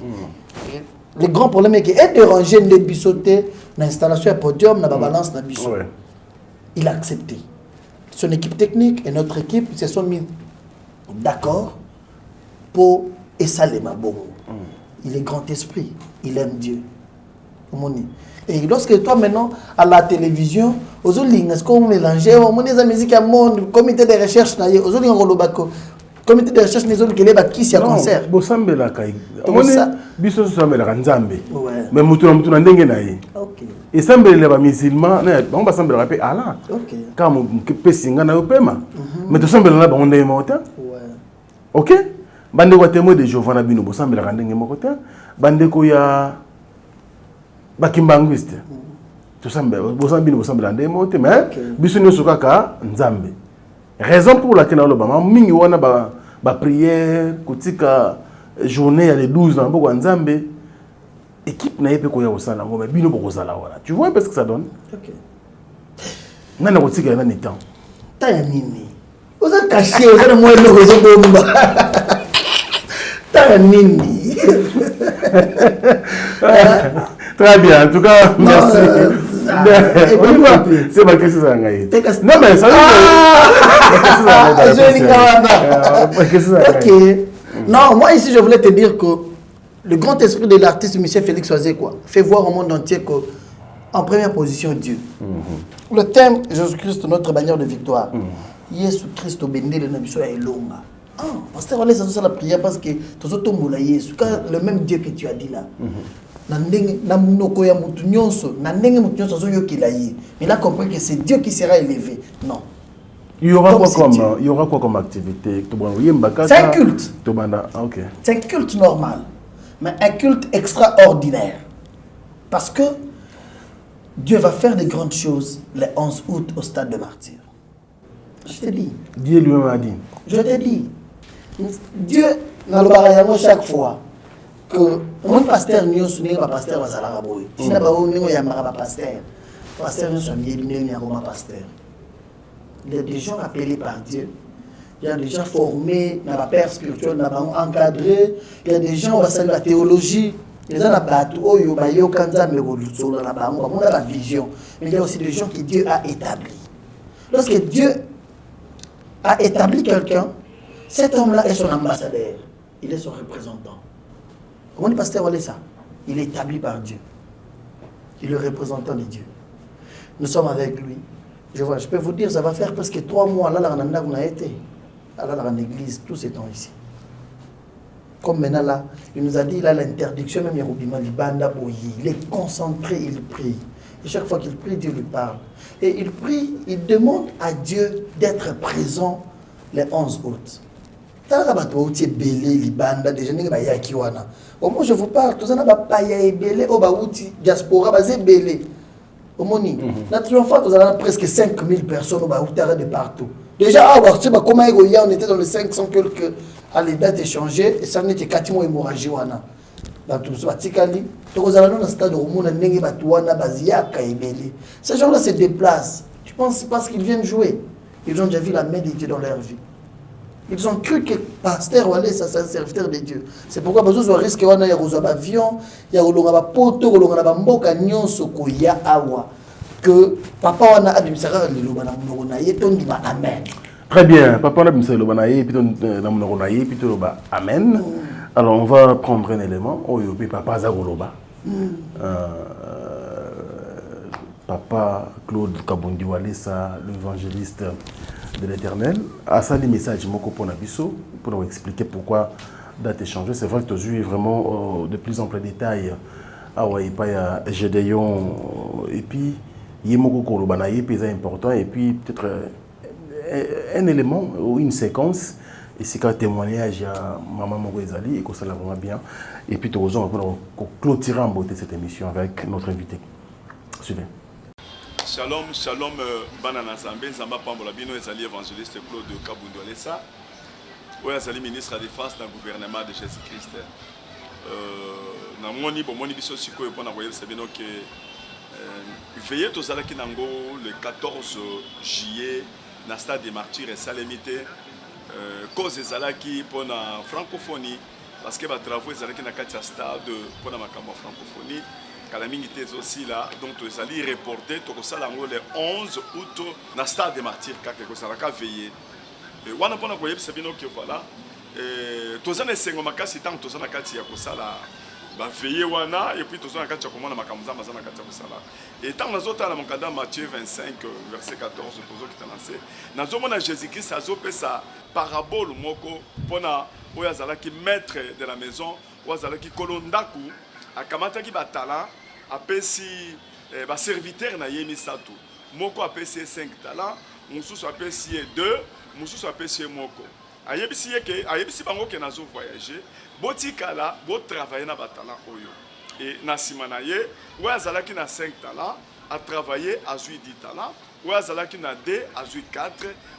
Le grand problème est qu'il est dérangé de bisoter l'installation à podium, na balance na biso. Il a accepté. Son équipe technique et notre équipe se sont mis d'accord pour et ça les mabongo. Il est grand esprit, il aime Dieu. Et lorsque toi maintenant à la télévision, aux est-ce qu'on mélange, on met la musique à monde, comité de recherche, comité de recherche les autres qui les qui s'y a concert. Bosambela kai. Biso sambela nzambe. Mais mutu na ndenge na ye. OK. Et sambela ba musulman, on va sambela rapé Allah. OK. Comme pe singa na opema. Mais to sambela na ba onde mota. Ouais. OK. Bande ko témoin de Jehovah na bino bosambela ndenge moko ta. Bande ko ya bakimbanguiste. To sambela bosambino bosambela ndenge mota mais biso nyoso kaka nzambe. Raison pour laquelle on a mingi wana ba prière kutika journée ya les 12 na boko nzambe équipe na yepe ko ya osala ngoma bino boko sala wana. Tu vois parce que ça donne? OK. Nana kutika na ni temps. Ta ya nini? Oza caché, oza mo lo ozo bomba. Ta ya nini? Très bien, en tout cas, merci. C'est ma question. Non, mais ça ok. Non, moi ici, je voulais te dire que le grand esprit de l'artiste Michel Félix Oisé fait voir au monde entier qu'en première position, Dieu. Le thème, Jésus-Christ, notre bannière de victoire. Jésus Christ au béni le nabiso ya elonga. Ah, pasteur, on laisse ça la prière parce que le même Dieu que tu as dit là. Mais il a compris que c'est Dieu qui sera élevé. Non. Il y aura quoi comme activité? C'est un culte. Okay. C'est un culte normal. Mais un culte extraordinaire. Parce que Dieu va faire de grandes choses le 11 août au stade de Martyrs. Je te dis. Dieu lui-même a dit. Je te dis. Dieu, chaque fois que mon pasteur n'y a pas pasteur à Zalaraboy. Si n'a pas un pasteur, pasteur n'y a pas pasteur. Il y a des gens appelés par Dieu. Il y a des gens formés dans la père spirituelle, encadrés. Il y a des gens qui ont la théologie. Il y a la vision. Mais il y a aussi des gens que Dieu a établis. Lorsque Dieu a établi quelqu'un, cet homme-là est son ambassadeur. Il est son représentant. Comment le pasteur voit ça? Il est établi par Dieu. Il est le représentant de Dieu. Nous sommes avec lui. Je peux vous dire, ça va faire presque 3 mois. Là, on a été. Là, en église, tous ces temps ici. Comme maintenant là, il nous a dit là l'interdiction, même il est concentré, il prie. Et chaque fois qu'il prie, Dieu lui parle. Et il prie, il demande à Dieu d'être présent le 11 août. Au moins je vous parle, tout ça n'a pas belé, au baouti, diaspora, basé belé. Au moni, la triomphante, nous avons presque 5000 personnes au baouti de partout. Déjà, comment on était dans les 500 quelques à les dates échangées, et ça n'était qu'à Timo et Mouraji. Ces gens-là se déplacent. Tu penses parce qu'ils viennent jouer. Ils ont déjà vu la main de Dieu dans leur vie. Ils ont cru que pasteur Walé, ça c'est un serviteur de Dieu. C'est pourquoi besoin de risque wana ya roza avion, ya rolonga ba poto, rolonga ba mboka nyonso ko ya awa que papa wana abimisaka le lobana munoko na ye tondi ba amen. Très bien, papa wana abimisaka le lobana ye puis na munoko na ye puis to ba amen. Alors on va prendre un élément oyo pe papa za koloba. Papa Claude Kabundi Walesa, l'évangéliste de l'Éternel, a ça des messages pour nous expliquer pourquoi date échangée. C'est vrai que tu as eu vraiment de plus en plus de détails Ah ouais, il y a Gédéon, et puis il y a beaucoup de important, et puis peut-être un élément ou une séquence, et c'est qu'un témoignage à Maman Mogoezali, et que ça l'a vraiment bien. Et puis, nous allons clôturer en beauté cette émission avec notre invité. Suivez. Shalom, shalom, Banana Zambé, Zamba Pambola Bino, Ezali évangéliste Claude Kabundu Alessa, ou Ezali ministre de la Défense dans le gouvernement de Jésus-Christ. Dans mon niveau, mon niveau, c'est quoi, pour envoyer le Sabino que veillez tous à la Kinango le 14 juillet, dans le stade des martyrs et Salemité, cause des Alaki pour la francophonie, parce que les travaux des Alaki dans le stade pour la francophonie. Kalamingité aussi là, donc tu allais reporter tout ça le 11 août dans le stade des martyrs que ça va veiller. Et on a pas envoyé c'est bien que voilà. Tous les cinq makasi tant tous na kati ya kosala ba veiller wana et puis tous na kati ya komona makamza mazana kati ya kosala. Et tant les autres dans mon cadre Matthieu 25 verset 14 tous qui lancé. Nazomona Jésus-Christ azope sa parabole moko pona oyazala qui maître de la maison, oyazala qui kolondaku akamataki batala apesi ba serviteur na ye misato moko apesi 5 talents mususu apesi 2 mususu apesi moko ayebisi yeke ayebisi bango ke nazo voyager botikala bo travailler na batala oyo et na sima na ye wa azalaki na 5 talents a travailler azui 10 talents wa azalaki na 2 azui 4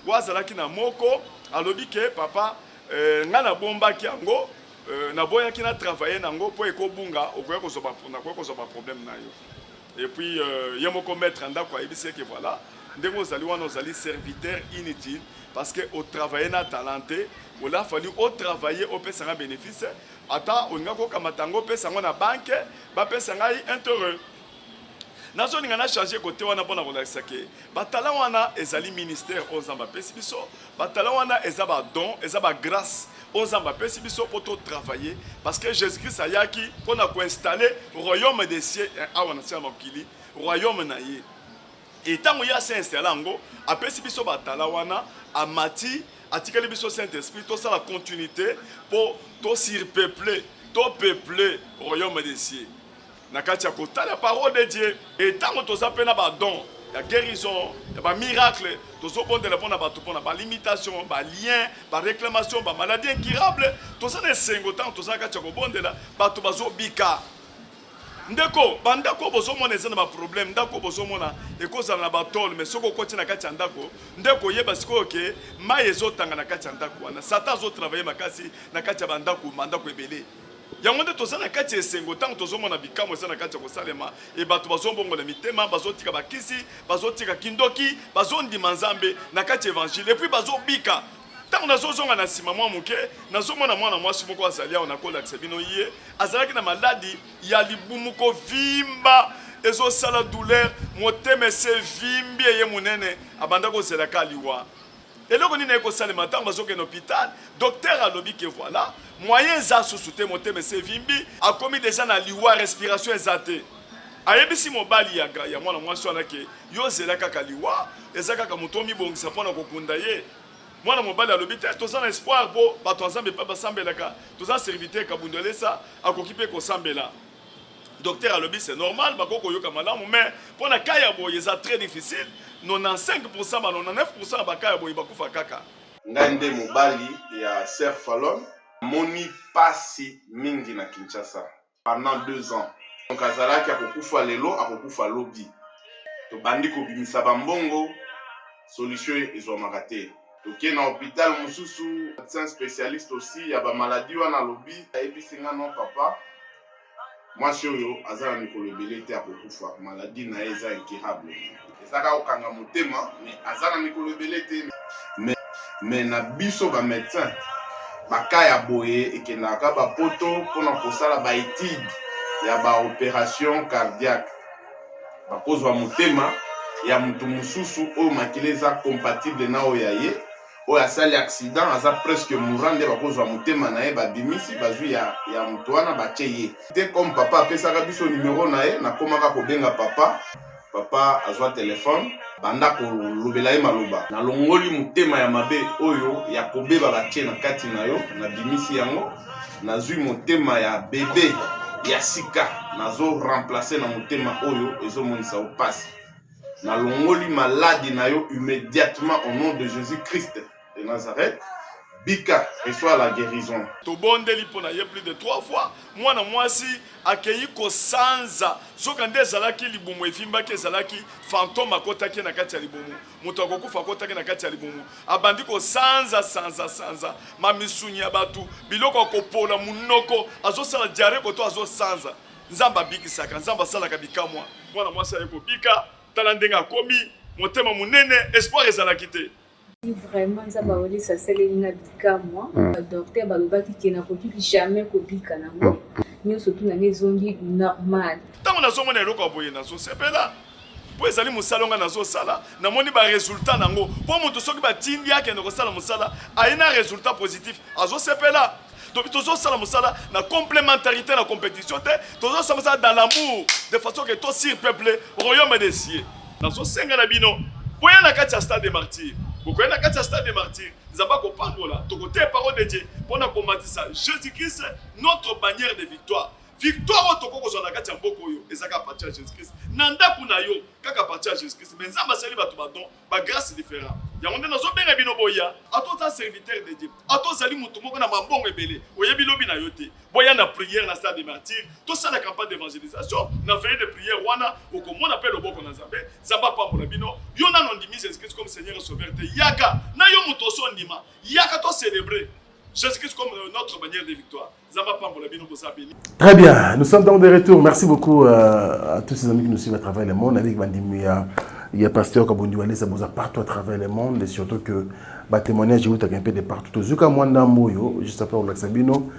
wa azalaki na moko alobi ke papa ngana bombaki yango na boya qui na travaillé nango pour ekobunga okoya kozoba problème na yo et puis yemoko mettre ndako ayebisi que voilà ndenge ozali wana ozali serviteur inutile parce que au travailler na talenté il a fallu au travailler au pesa nga bénéfice ata oninga ko kamatango pesa ngo na banque ba pesa ngai intérêt nazo ninga na changer côté wana pona kolakisa ke batala wana ezali ministère ozamba pesi biso batala wana ezaba don ezaba grâce ozamba pesi biso pour travailler parce que Jésus-Christ ayaki pour installer royaume des cieux awana tia makili royaume na ye et tant ya s'installer ngo apesi biso batala wana amati atikali biso Saint-Esprit to ça la continuité pour to surpeupler to peupler royaume des cieux na kati ya kota la parole de Dieu et tant to ça pena ba don la guérison, il miracle, tout ça pour la limitation, lien, réclamation, maladie incurable, tout ça c'est 5 ans, tout ça quand tu là, tu vas bika. Ndeko, bandako bozo mona ezana ba problème, ndako bozo mona ekozana na batol, mais soko koti na kati ndako, ndeko yeba siko ke mai ezotanga na kati ndako wana. Satan zo travailler makasi na kati ya bandako, mandako ebele. Yango nde tozana kati esengo tango tozomona bikamo ezana kati ya kosalema e bato bazombongola mitema bazotika bakisi bazotika kindoki bazondima nzambe na kati évangile et puis bazobika tango nazozonga na nsima mwa moke nazomona mwana mwasi moko azali awa nakolakisa bino ye azalaki na maladi ya libumuko vimba ezosala douleur motema ese vimbi eye monene abanda kozelaka liwa eloko nini ekosalema ntango bazokende hôpital docteur alobi ke voilà moyen eza susu te motema ese vimbi akomi deja na liwa respiration eza te ayebisi mobali ya mwana mwasi wana ke yo ozela kaka liwa eza kaka moto omibongisa mpona kokunda ye mwana mobali alobi te toza na espoir mpo bato ya nzambe mpe basambelaka toza serviteur Kabundu Alessa akoki mpe kosambela docteur alobi c'est normal bako koyoka malamu mais mpona kai ya boye eza très difficile 95% 99% bakaya boye bakufa kaka ngai nde mobali ya Sœur Fallon moni pasi mingi na Kinshasa pendant 2 ans donc azalaki akokufa lelo akokufa lobi tobandi kobimisa bambongo solution ezwamaka te toke na hôpital mosusu médecin spécialiste aussi ya bamaladi wana lobi ayebisi nga non papa mwasi oyo aza na mikolo ebele te akokufa maladi na ye eza incurable ezaka kokanga motema mais aza na mikolo ebele te mais na biso bamédecin baka ya boye ekendaka bapoto mpona kosala baétude ya baopération cardiaque bakozwa motema ya moto mosusu oyo makila eza compatible na oyo ya ye oyo asali accident aza presque mourant nde bakozwa motema na ye babimisi bazwi ya moto wana batie ye te comme papa apesaka biso numero na ye nakomaka kobenga papa azwa telefone banda kolobela ye maloba nalongoli motema ya mabe oyo ya kobeba batie na kati na yo nabimisi yango nazwi motema ya bebe ya sika nazo remplacer na motema oyo ezomonisa opasi nalongoli maladi na yo immédiatement au nom de Jésus-Christ de Nazareth. Bika reçoit la guérison. Tobondeli pona ye plus de 3 fois. Mwana mwasi akei ko sanza. Sokande zalaki libumu efimba ke zalaki fantôme akotaki na kati ya libumu. Muto akokufa akotaki na kati ya libumu. Abandi ko sanza. Ma misunya batu biloko ko pola munoko azosala diarrhée ko to azosanza. Nzamba bikisaka nzamba sala ka bikamwa. Mwana mwasi ayeko bika talandenga komi motema munene espoir ezalaki te. Vraiment, ça va aller, ça c'est les nabika moi. Le docteur balobaki qui n'a pas jamais kobika na moi. Mais surtout dans les zombies normales. Tant on a zoné le corps boye na so sepela. Po ezali musalonga na so sala. Na moni ba résultat nango. Po moto soki ba tindi yake ndoko sala musala, aina résultat positif. Azo sepela. Donc toujours ça la musala na complémentarité la compétition toujours ça dans l'amour de façon que tout sur peuple royaume des cieux. Dans so senga na bino. Boya na kati stade des martyrs. Pourquoi na kati stade des martyrs, nous avons compris là, to côté parole de Dieu, pour na combattre ça. Jésus-Christ notre bannière de victoire. Victoire au toko na kati mboko yo, ezaka partir Jésus-Christ. Nanda kuna yo, kaka partir Jésus-Christ. Mais nzamba sali batu badon, ba grâce différent. Ya onde na zo benga bino boya, atota serviteur de Dieu. Ato zali mutu moko na mambongo ebele. Oyebi lobi na yote. Boya na prière na stade des martyrs, tout ça la campagne d'évangélisation, na veille de prière wana, au comme on appelle le boko na Nzambe, zamba pa pour bino. Yo na non dimi Jésus-Christ comme Seigneur et Sauveur te yaka. Na yo muto so ndima. Yaka to célébrer Jésus-Christ comme notre bannière de victoire. Très bien, nous sommes donc de retour. Merci beaucoup à tous ces amis qui nous suivent à travers le monde. Avec Bandimi, il y a Pasteur Kabondi Walé, ça vous a partout à travers le monde. Et surtout que le témoignage est un peu de partout. Zuka Mwanda Moyo, juste après Olak Sabino,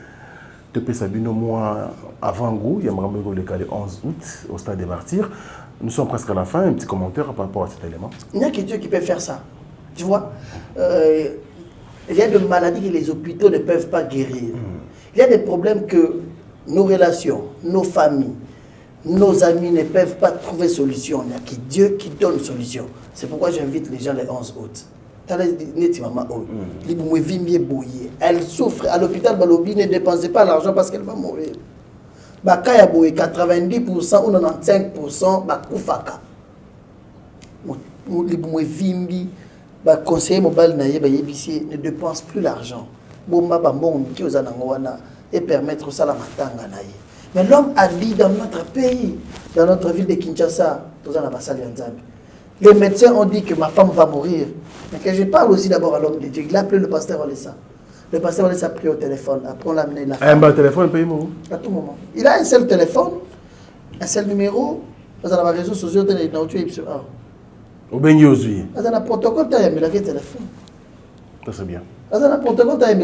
Topé Sabino, moi, avant Gou, il y a Mramego le 11 août au Stade des Martyrs. Nous sommes presque à la fin. Un petit commentaire par rapport à cet élément. Il n'y a que Dieu qui peut faire ça. Tu vois, il y a des maladies que les hôpitaux ne peuvent pas guérir. Il y a des problèmes que nos relations, nos familles, nos amis ne peuvent pas trouver solution. Il n'y a que Dieu qui donne solution. C'est pourquoi j'invite les gens le 11 août. Elle souffre à l'hôpital, Balobi ne dépensez pas l'argent parce qu'elle va mourir. Bakaya boye 90% ou 95% bakufaka. Le conseiller mobile ne dépense plus l'argent. Et permettre ça la matanga. Mais l'homme a dit dans notre pays, dans notre ville de Kinshasa, les médecins ont dit que ma femme va mourir. Mais que je parle aussi d'abord à l'homme de Dieu. Il a appelé le pasteur Olessa. Le pasteur Olessa a pris au téléphone. Après on l'a amené la femme. Un téléphone paye mon. À tout moment. Il a un seul téléphone, un seul numéro. Dans les réseaux sociaux, il y a au Bengi Ozui. Il a un protocole, il y a un téléphone. Ça c'est bien. Il y a un protocole, il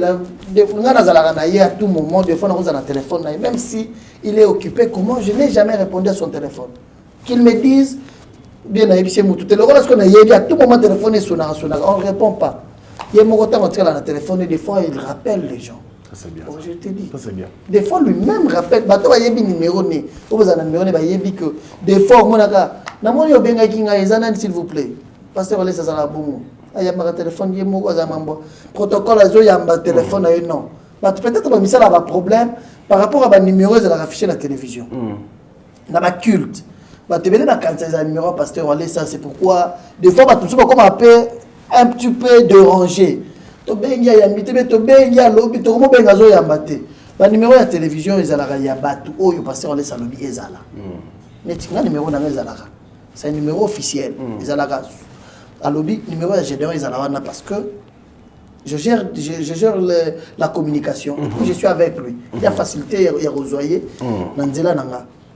y a à tout moment, des fois on a un téléphone. Même si il est occupé, comment je n'ai jamais répondu à son téléphone. Qu'il me dise, bien à tout moment, le téléphone est sonné, on ne répond pas. Il y a un téléphone et des fois il rappelle les gens. Ça c'est bien. Oh, je te dis. Ça c'est bien. Des fois lui-même rappelle. Il y a un numéro. Des fois, s'il vous plaît. Pasteur, allez, ça sera bon. Il y a un téléphone, il y a un protocole, il y a un téléphone. Non. Peut-être que ça a un problème par rapport à un numéro qui est affiché à la télévision. Il y a un culte. Il y a un numéro, pasteur, allez, ça c'est pourquoi. Des fois, comme un petit peu dérangé. Le numéro de la télévision, c'est un numéro c'est un numéro officiel. Numéro de Gédéon, parce que je gère la communication. Je suis avec lui. Il y a facilité, il y a resoyé.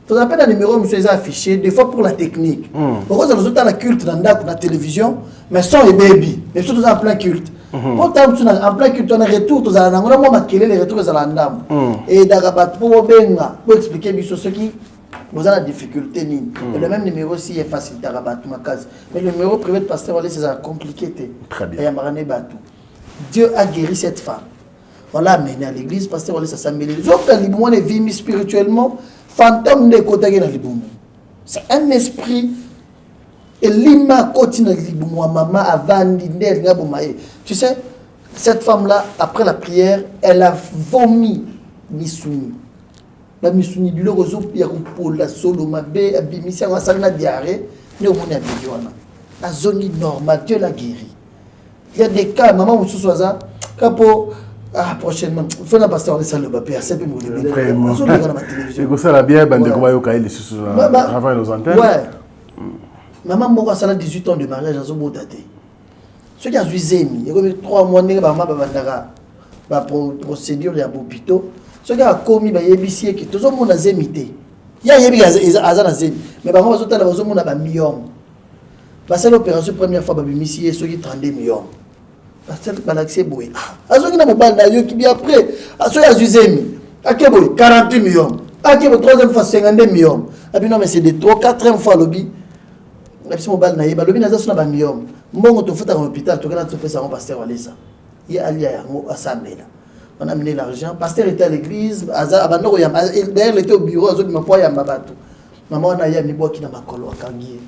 Vous appelez un numéro, monsieur, affiché, des fois pour la technique. Pourquoi vous avez la culte dans la télévision, mais sans les baby, mais surtout en plein culte. En plein culte, on a retour, on a les retours à la et pour expliquer ce qui vous avez la difficulté. Le même numéro aussi est facile à rabattre ma case. Mais le numéro privé de pasteur, c'est compliqué. Très bien. Dieu a guéri cette femme. On l'a amené à l'église, pasteur, ça s'améliore. Les autres, les vivent spirituellement. Fantôme de côté dans l'iboumu. C'est un esprit. Et l'ima continue dans l'iboumu. Maman avant tu sais, cette femme-là, après la prière, elle a vomi Missouni. ba misuni biloko zo ya kopola solo mabe abimisi ya sala na diarrhée ne omoni ya bidiwana azoni normal Dieu l'a guéri. Il y a des cas maman mususu waza kapo prochainement il faut na pasteur de salle ba père c'est peu mo le vraiment et ça la bien bande ko ba yo kaeli susu avant nos antennes ouais maman moko asala 18 ans de mariage azo botate ce qui a zemi il y a 3 mois ndenge ba mama bandaka ba procédure ya hôpital ce qui a commis ba yebisi ki tozo mona zemité ya yebi azana zemi mais ba mama zotala bazo mona ba million ba c'est l'opération première fois ba bimisi ce qui 32 millions parce que balaxé boy azo ki na mobile na yo ki bi après azo ya zemi akebo 48 millions akebo troisième fois 52 millions abi non mais c'est de 3 4e fois lobby la petite mobile na yeba lobby na za na ba millions mbongo to futa dans l'hôpital to kana to pesa mon pasteur Walesa il a lié à Samela on a amené l'argent pasteur était à l'église abandoko ya d'ailleurs il était au bureau azo ma poya mabato maman na ya mi boki na makolo akangi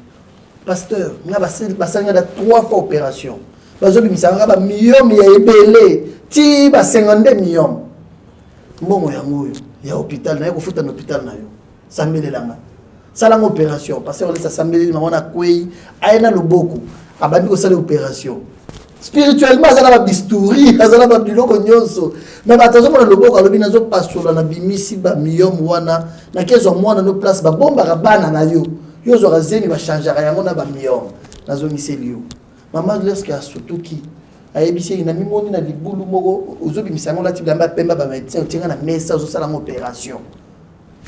pasteur na basanga da 3 fois opération bazo bimisanga ba millions ya ebele ti ba 52 millions mbongo ya ngoyo ya hôpital na ya kofuta na hôpital na yo Samelelanga sala opération pasteur Walesa Sameleli maman na kwei aina loboko abandi ko sala opération spirituellement azala ba bistouri azala ba biloko nyonso mais batazo mona loboko alobi nazo pasola na bimisi ba million wana na kezo mwana no place ba bomba ka bana na yo yo zo razeni ba changer yango na ba million nazo miseli yo maman lorsque asutuki ayebisi ina mimoni na libulu moko ozo bimisa ngo lati blamba pemba ba médecin otinga na mesa ozo sala opération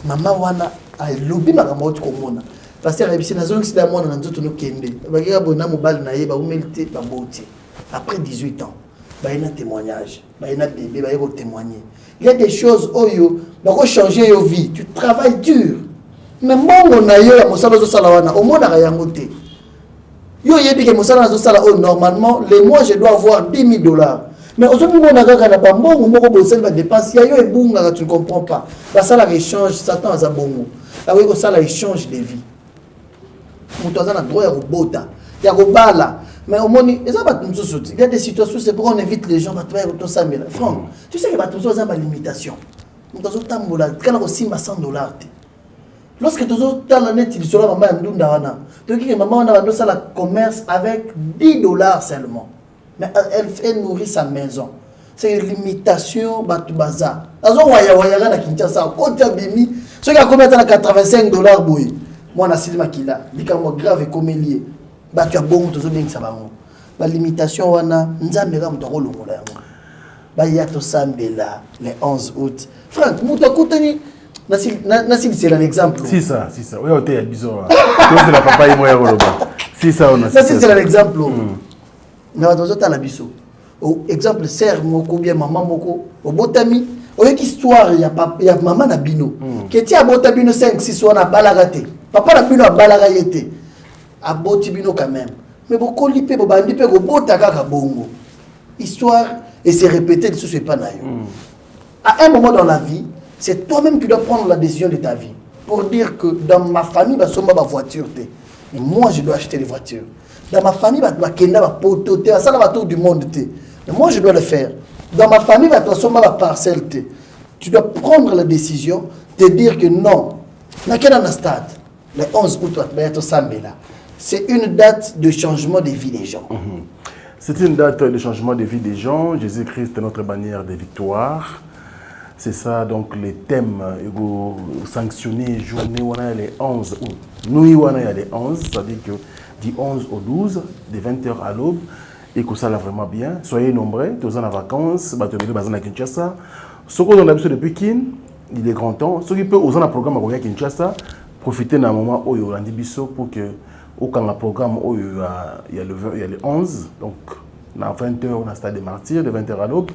maman wana alobi makambo oti komona pasteur ayebisi nazo ngisida mwana na nzoto no kende bakika bona mobali na ye ba umélité ba boti. Après 18 ans, il y a un témoignage, il y a un bébé, il y a témoigner. Il y a des choses où il faut changer ta vie. Tu travailles dur. Mais moi, on a eu un salaire de salaire, au moins, on a rien monté. Yo yebi que mon salaire de salaire, normalement, les mois, je dois avoir $10,000. Mais aujourd'hui, on a un bambou, on a un dépense, il y a un bon, tu ne comprends pas. Le salaire échange, Satan a un bon. Le salaire échange des vies. On a un droit à robota. Il y a un bala. Mais au moins, il y a des situations, c'est pourquoi on invite les gens à travailler autour de 100 000 francs. Tu sais que les gens ont des limitations. Quand on a aussi $100. Lorsque tu as l'année, tu seras maman Ndunda. Tu dis que maman a un commerce avec $10 seulement. Mais elle nourrit sa maison. C'est une limitation, Batubaza. Azo waya waya na Kinshasa, côté Bimi, ceux qui a commis $85 boy. Moi na Silma Kila, dikamo grave et comélier. Bah tu as bon tout ça bien que ça va. La limitation wana nzambe ka mutoko longola yango. Ba yato sambela le 11 août. Franck, mutoko tani nasil c'est un exemple. Si ça. Oui, on est bizarre. C'est la papa et moi yoloba. Si ça on a. Nasil c'est un exemple. Na dozo ta la biso. Au exemple sœur moko bien maman moko, au botami, au histoire ya papa ya maman na bino. Que ti abota bino 5 6 wana balagate. Papa na bino balaga yete. Aboti bino quand même. Mais beaucoup lipé, bandi pe robota kaka bongo. Histoire et se répéter ce n'est pas naïf. À un moment dans la vie, c'est toi-même qui dois prendre la décision de ta vie pour dire que dans ma famille va somba ma voiture té. Mais moi je dois acheter des voitures. Dans ma famille va kenda va poto té, ça va tour du monde té. Mais moi je dois le faire. Dans ma famille va somba ma parcelle té. Tu dois prendre la décision de dire que non. Na kena na stade. Le 11 août va être Sambela. C'est une date de changement de vie des gens. C'est une date de changement de vie des gens. Jésus-Christ est notre bannière de victoire. C'est ça, donc, les thèmes sanctionnés, journée, on a les 11 août. Nous, on a les 11, c'est-à-dire que du 11 au 12, de 20h à l'aube, et que ça va vraiment bien. Soyez nombreux, tous en vacances, à Kinshasa. Ceux qui ont l'habitude depuis Kin, il est grand temps. Ceux qui peuvent oser un programme à Kinshasa, profitez d'un moment où il y a un biseau pour que aucun programme où il y a le 11, donc à 20h on a stade des martyrs, de 20h à l'aube,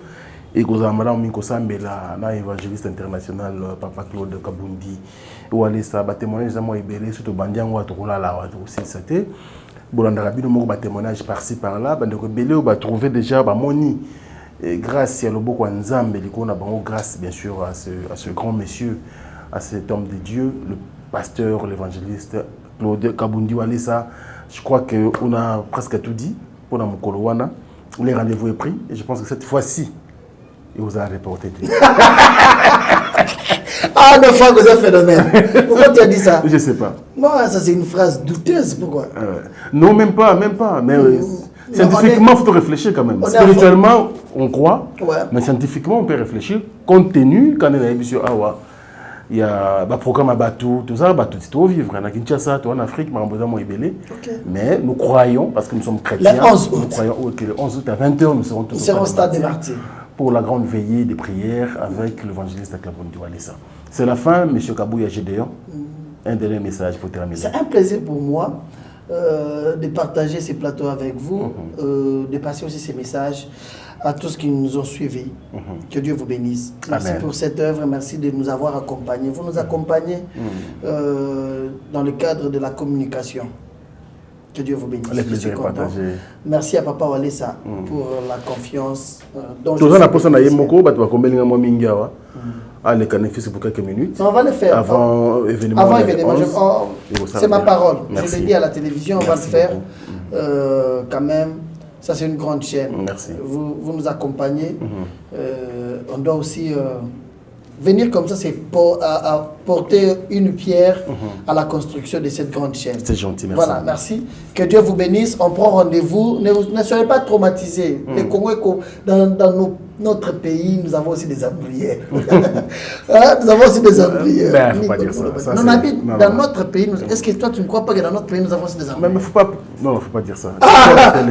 et que vous avez madame Minko Sambela, évangéliste international, Papa Claude Kabundi, ou aller ça, témoignage de moi et surtout Bandian ou à Troula là, aussi c'était. Bolandarabi, nous avons témoignage par-ci par-là, donc Belé, on va trouver déjà Moni, grâce à l'Oboko Nzambe, on a grâce bien sûr à ce grand monsieur, à cet homme de Dieu, le pasteur, l'évangéliste Claude Kabundi Walesa. Je crois qu'on a presque tout dit pour la Mokolowana. Les rendez-vous est pris et je pense que cette fois-ci, il vous a reporté. Ah, non, Franck, c'est un phénomène. Pourquoi tu as dit ça? Je sais pas. Non, ça c'est une phrase douteuse. Pourquoi? Non, même pas. Mais scientifiquement, il faut réfléchir quand même. Spirituellement, on croit. Ouais. Mais scientifiquement, on peut réfléchir. Compte tenu, quand on est sur Awa, il y a un programme à Batou, tout ça, Batou, c'est tout vivre. En Kinshasa, en Afrique, mais nous croyons, parce que nous sommes chrétiens, le 11 août. Nous croyons que le 11 août à 20h, nous serons tous au stade des Martyrs pour la grande veillée des prières avec l'évangéliste Klabondi Walesa. C'est la fin, M. Kabouya Gédéon. Un dernier message pour terminer. C'est un plaisir pour moi de partager ces plateaux avec vous, de passer aussi ces messages à tous qui nous ont suivis. Que Dieu vous bénisse. Merci pour cette œuvre, merci de nous avoir accompagnés. Vous nous accompagnez dans le cadre de la communication. Que Dieu vous bénisse. Je suis content. Merci à Papa Walesa pour la confiance. Toujours la personne à Yemoko, tu vas combien de mois Mingawa. Les canifs pour quelques minutes. On va le faire. Avant l'événement. Avant l'événement. C'est ma parole. Je l'ai dit à la télévision, on va le faire. Quand même. Ça, c'est une grande chaîne. Merci. Vous nous accompagnez. On doit aussi venir comme ça, c'est pour porter une pierre à la construction de cette grande chaîne. C'est gentil, merci. Voilà, merci. Que Dieu vous bénisse. On prend rendez-vous. Ne soyez pas traumatisés. Les Congolais, dans notre pays, nous avons aussi des embrouillés. Nous avons aussi des embrouillés. Il ne faut pas dire ça. On habite dans notre pays. Est-ce que toi, tu ne crois pas que dans notre pays, nous avons aussi des embrouillés? Mais faut pas... Non, il ne faut pas dire ça.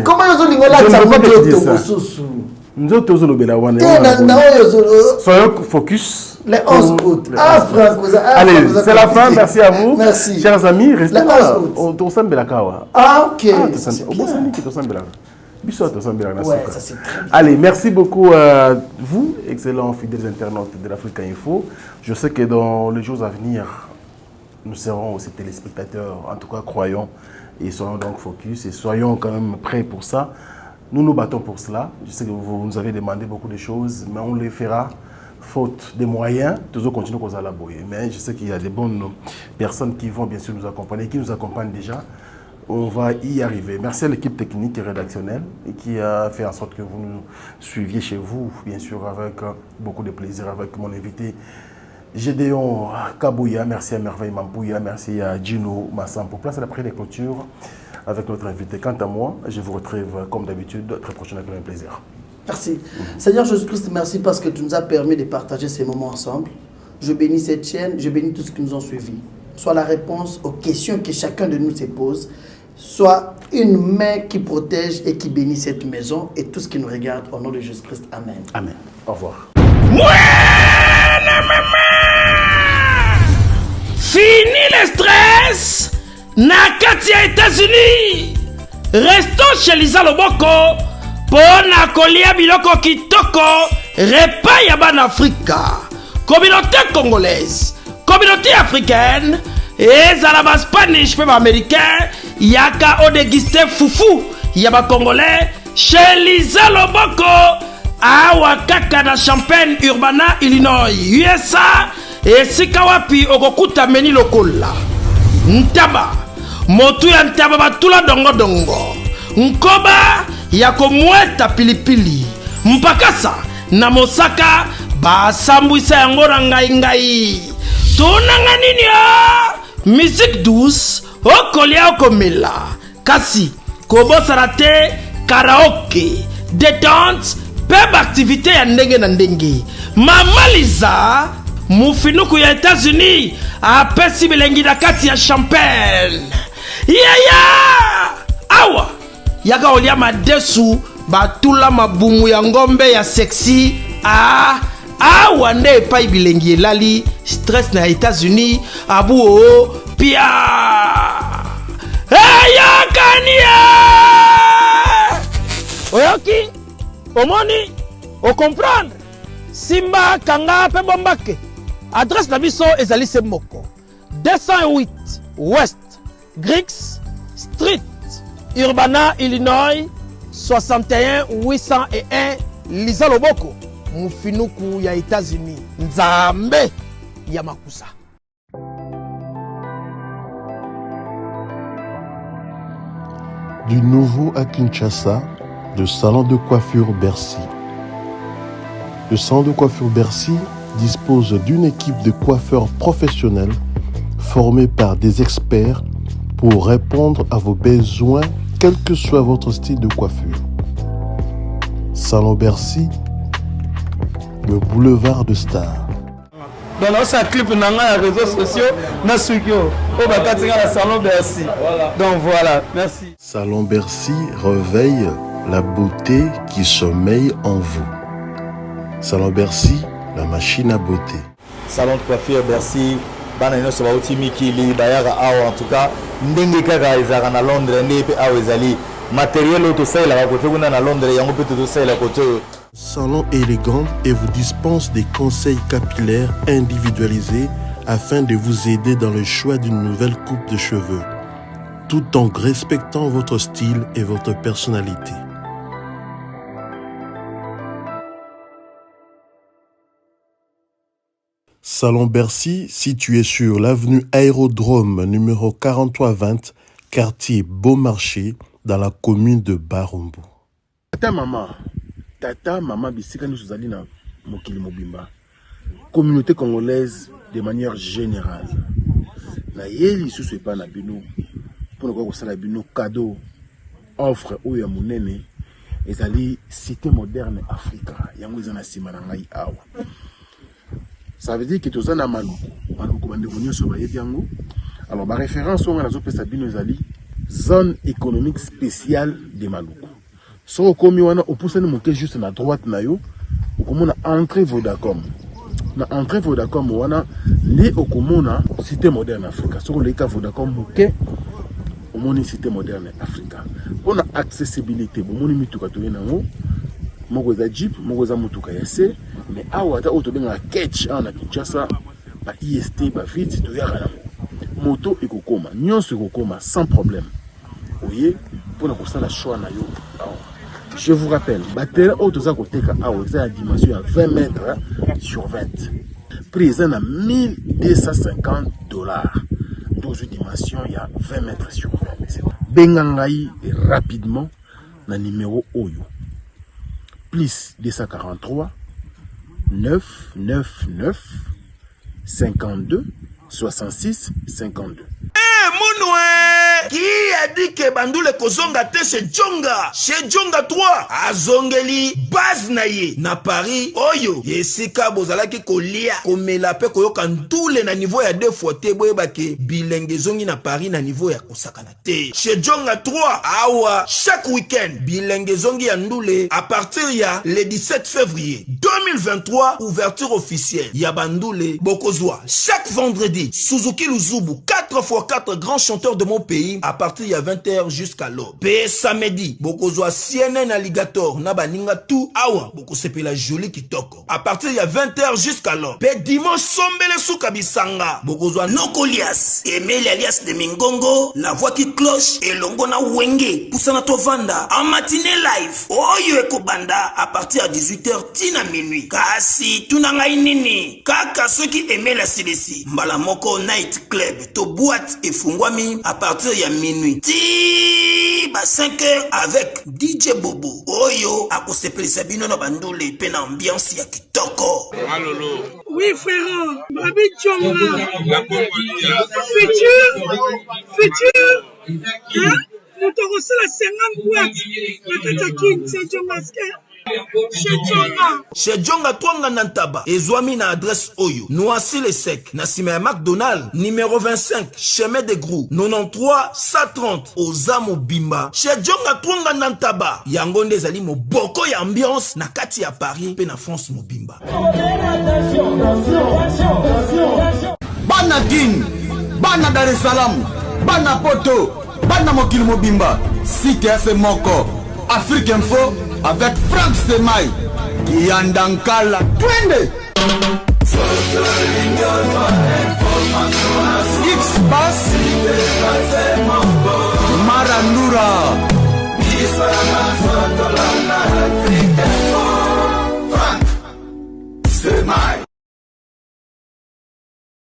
Comment ils ont dit là, ça va soyons focus. Le 11 août. Allez, c'est la fin. Merci à vous. Merci. Chers amis, restez là. Ah, ok. Allez, merci beaucoup à vous, excellents fidèles internautes de l'Africa Info. Je sais que dans les jours à venir, nous serons aussi téléspectateurs, en tout cas croyons, et soyons donc focus et soyons quand même prêts pour ça. Nous nous battons pour cela. Je sais que vous nous avez demandé beaucoup de choses, mais on les fera faute des moyens. Toujours continuer à collaborer. Mais je sais qu'il y a des bonnes personnes qui vont bien sûr nous accompagner, qui nous accompagnent déjà. On va y arriver. Merci à l'équipe technique et rédactionnelle et qui a fait en sorte que vous nous suiviez chez vous, bien sûr, avec beaucoup de plaisir, avec mon invité Gédéon Kabouya. Merci à Merveille Mampouya. Merci à Gino Massam pour place à la prière des clôtures avec notre invité. Quant à moi, je vous retrouve comme d'habitude très prochainement avec un plaisir. Merci. Seigneur Jésus-Christ, merci parce que tu nous as permis de partager ces moments ensemble. Je bénis cette chaîne, je bénis tous ceux qui nous ont suivis. Soit la réponse aux questions que chacun de nous se pose, soit une main qui protège et qui bénit cette maison et tout ce qui nous regarde au nom de Jésus-Christ. Amen. Amen. Au revoir. Fini le stress. Nakatia États-Unis. Restons chez Lisa Loboko. Pona kolia biloko kitoko. Repas yaban Africa. Communauté congolaise. Communauté africaine. Et Zalaba Spanish, peuple américain. Yaka Odegiste Foufou. Yaba congolais. Chez Lisa Loboko. Awa kaka na Champaign, Urbana, Illinois, USA. Et Sikawapi Okokuta Meni Lokola. Ntaba. Motu ya ntaba batula dongo dongo. Nkoba yako mweta pilipili. Mpakasa na Mosaka basambwisa yango na ngai. Tunanga nini ya? Musique douce, okolia okomela. Kasi, kobosana te, karaoke, détente, peb activité ya ndenge na ndenge. Mama Liza, mufinuku ya États-Unis, apesi bilengi na kati ya Champagne. Awa, yaka olia madesu, batula mabumu ya ngombe ya sexy. Awa nde epai bilengi elali, stress na États-Unis, abu o, pia. Yakania! Oyoki, omoni, o comprendre. Simba kanga pe bombake. Adresse na biso ezali se moko. 208 West Griggs Street, Urbana, Illinois, 61 801 Lisa Loboko. Mufinuku ya États-Unis. Nzambe ya makusa. Du nouveau à Kinshasa, le salon de coiffure Bercy. Le salon de coiffure Bercy dispose d'une équipe de coiffeurs professionnels formés par des experts pour répondre à vos besoins, quel que soit votre style de coiffure. Salon Bercy, le boulevard de Star. Dans notre clip, on a les réseaux sociaux, na suikyo, au bakatinga la Salon Bercy. Donc voilà, merci. Salon Bercy réveille la beauté qui sommeille en vous. Salon Bercy, la machine à beauté. Salon de coiffure Bercy, banano so bauti mikili bayara awa en tout cas ndenge kaka ezaka na Londres ndenge awa ezali matériel auto sala ka côté kuna na Londres yango peut to sala côté. Salon élégant et vous dispense des conseils capillaires individualisés afin de vous aider dans le choix d'une nouvelle coupe de cheveux, tout en respectant votre style et votre personnalité. Salon Bercy, situé sur l'avenue Aérodrome numéro 4320, quartier Beaumarchais, dans la commune de Barumbu. Tata, maman, bisika nous allons na mokili mobimba. Communauté congolaise de manière générale. Na yeli sous pas na bino pour ne pas la bino cadeau offre ou ya monene ezali cité moderne Africa. Yango ezana sima na ngai awa. Ça veut dire que tous na maluku bande vonyo so ba yebi yango. Alors ma référence on a zo pesa bino ezali zone économique spéciale de Maluku. So komi wana opusani moke juste na droite na yo okomona entrée Vodacom. Na entrée Vodacom wana li okomona cité moderne Africa. So le ka Vodacom moke omoni cité moderne Africa. On a accessibilité bomoni mituka to yenango moko za Jeep moko za mutuka ya C mais awa ta auto benga catch na Kinshasa ba IST ba vite to yaka moto ekokoma nyonso ekokoma sans problème. Voyez pour la choix na yo. Je vous rappelle, batterie auto koteka awa ça la dimension à 20 mètres sur 20. Prix à $1250. Dans une dimension il y a 20 mètres sur 20. Bengangai rapidement na numéro Oyo. Plus 243 999 52 66 52. Mounoué qui a dit que Bandoule Kozonga te chez Djonga 3 azongeli base naye na Paris oyo yesika bozalaki kolia komela pe koyoka ntule na niveau ya 2 fois te boyebake bilenge zongi na Paris na niveau ya kosakana te chez Djonga 3 awa chaque week-end bilenge zongi ya ndule à partir ya le 17 février 2023 ouverture officielle ya Bandoule Bokozwa chaque vendredi Suzuki Luzubu 4x4 grands chanteurs de mon pays à partir de 20h jusqu'à l'aube. Pe samedi, bokozwa CNN Alligator na baninga tout awa boko sepela joli kitoko. À partir de 20h jusqu'à l'aube. Pe dimanche sombele suka bisanga. Bokozwa Nokolias, Emile alias de Mingongo, la voix qui cloche et longo na wenge poussana tovanda en matinée live. Oyo ekobanda à partir de 18h tina minuit. Kasi tunanga inini kaka ceux qui aimaient la CDC. Mbala moko night club to boîte et fungwami à partir de minuit. Ti ba 5h avec DJ Bobo. Oyo akosepeli sabino na bandole pe na ambiance ya kitoko. Malolo. Oui frère, Babi Djonga. Futur. Hein? Nous te reçons la 50 boîtes. La Katakin, c'est Djonga. Chez Djonga Twanga Nantaba, Ezwami na adresse Oyo, Noisy le Sec, Nassime McDonald, numéro 25, chemin de Grou, 93 130, Ozamo Bimba. Chez Djonga Twanga Nantaba, Yangonde Zali mo boko ya ambiance, na kati ya Paris, pe na France mo Bimba. Bana King, Bana Dar es Salaam, Bana Poto, Bana Mokili Mobimba, CTF Moko, Afrique Info, avec Franck Stemai, Kiandankala, Twende.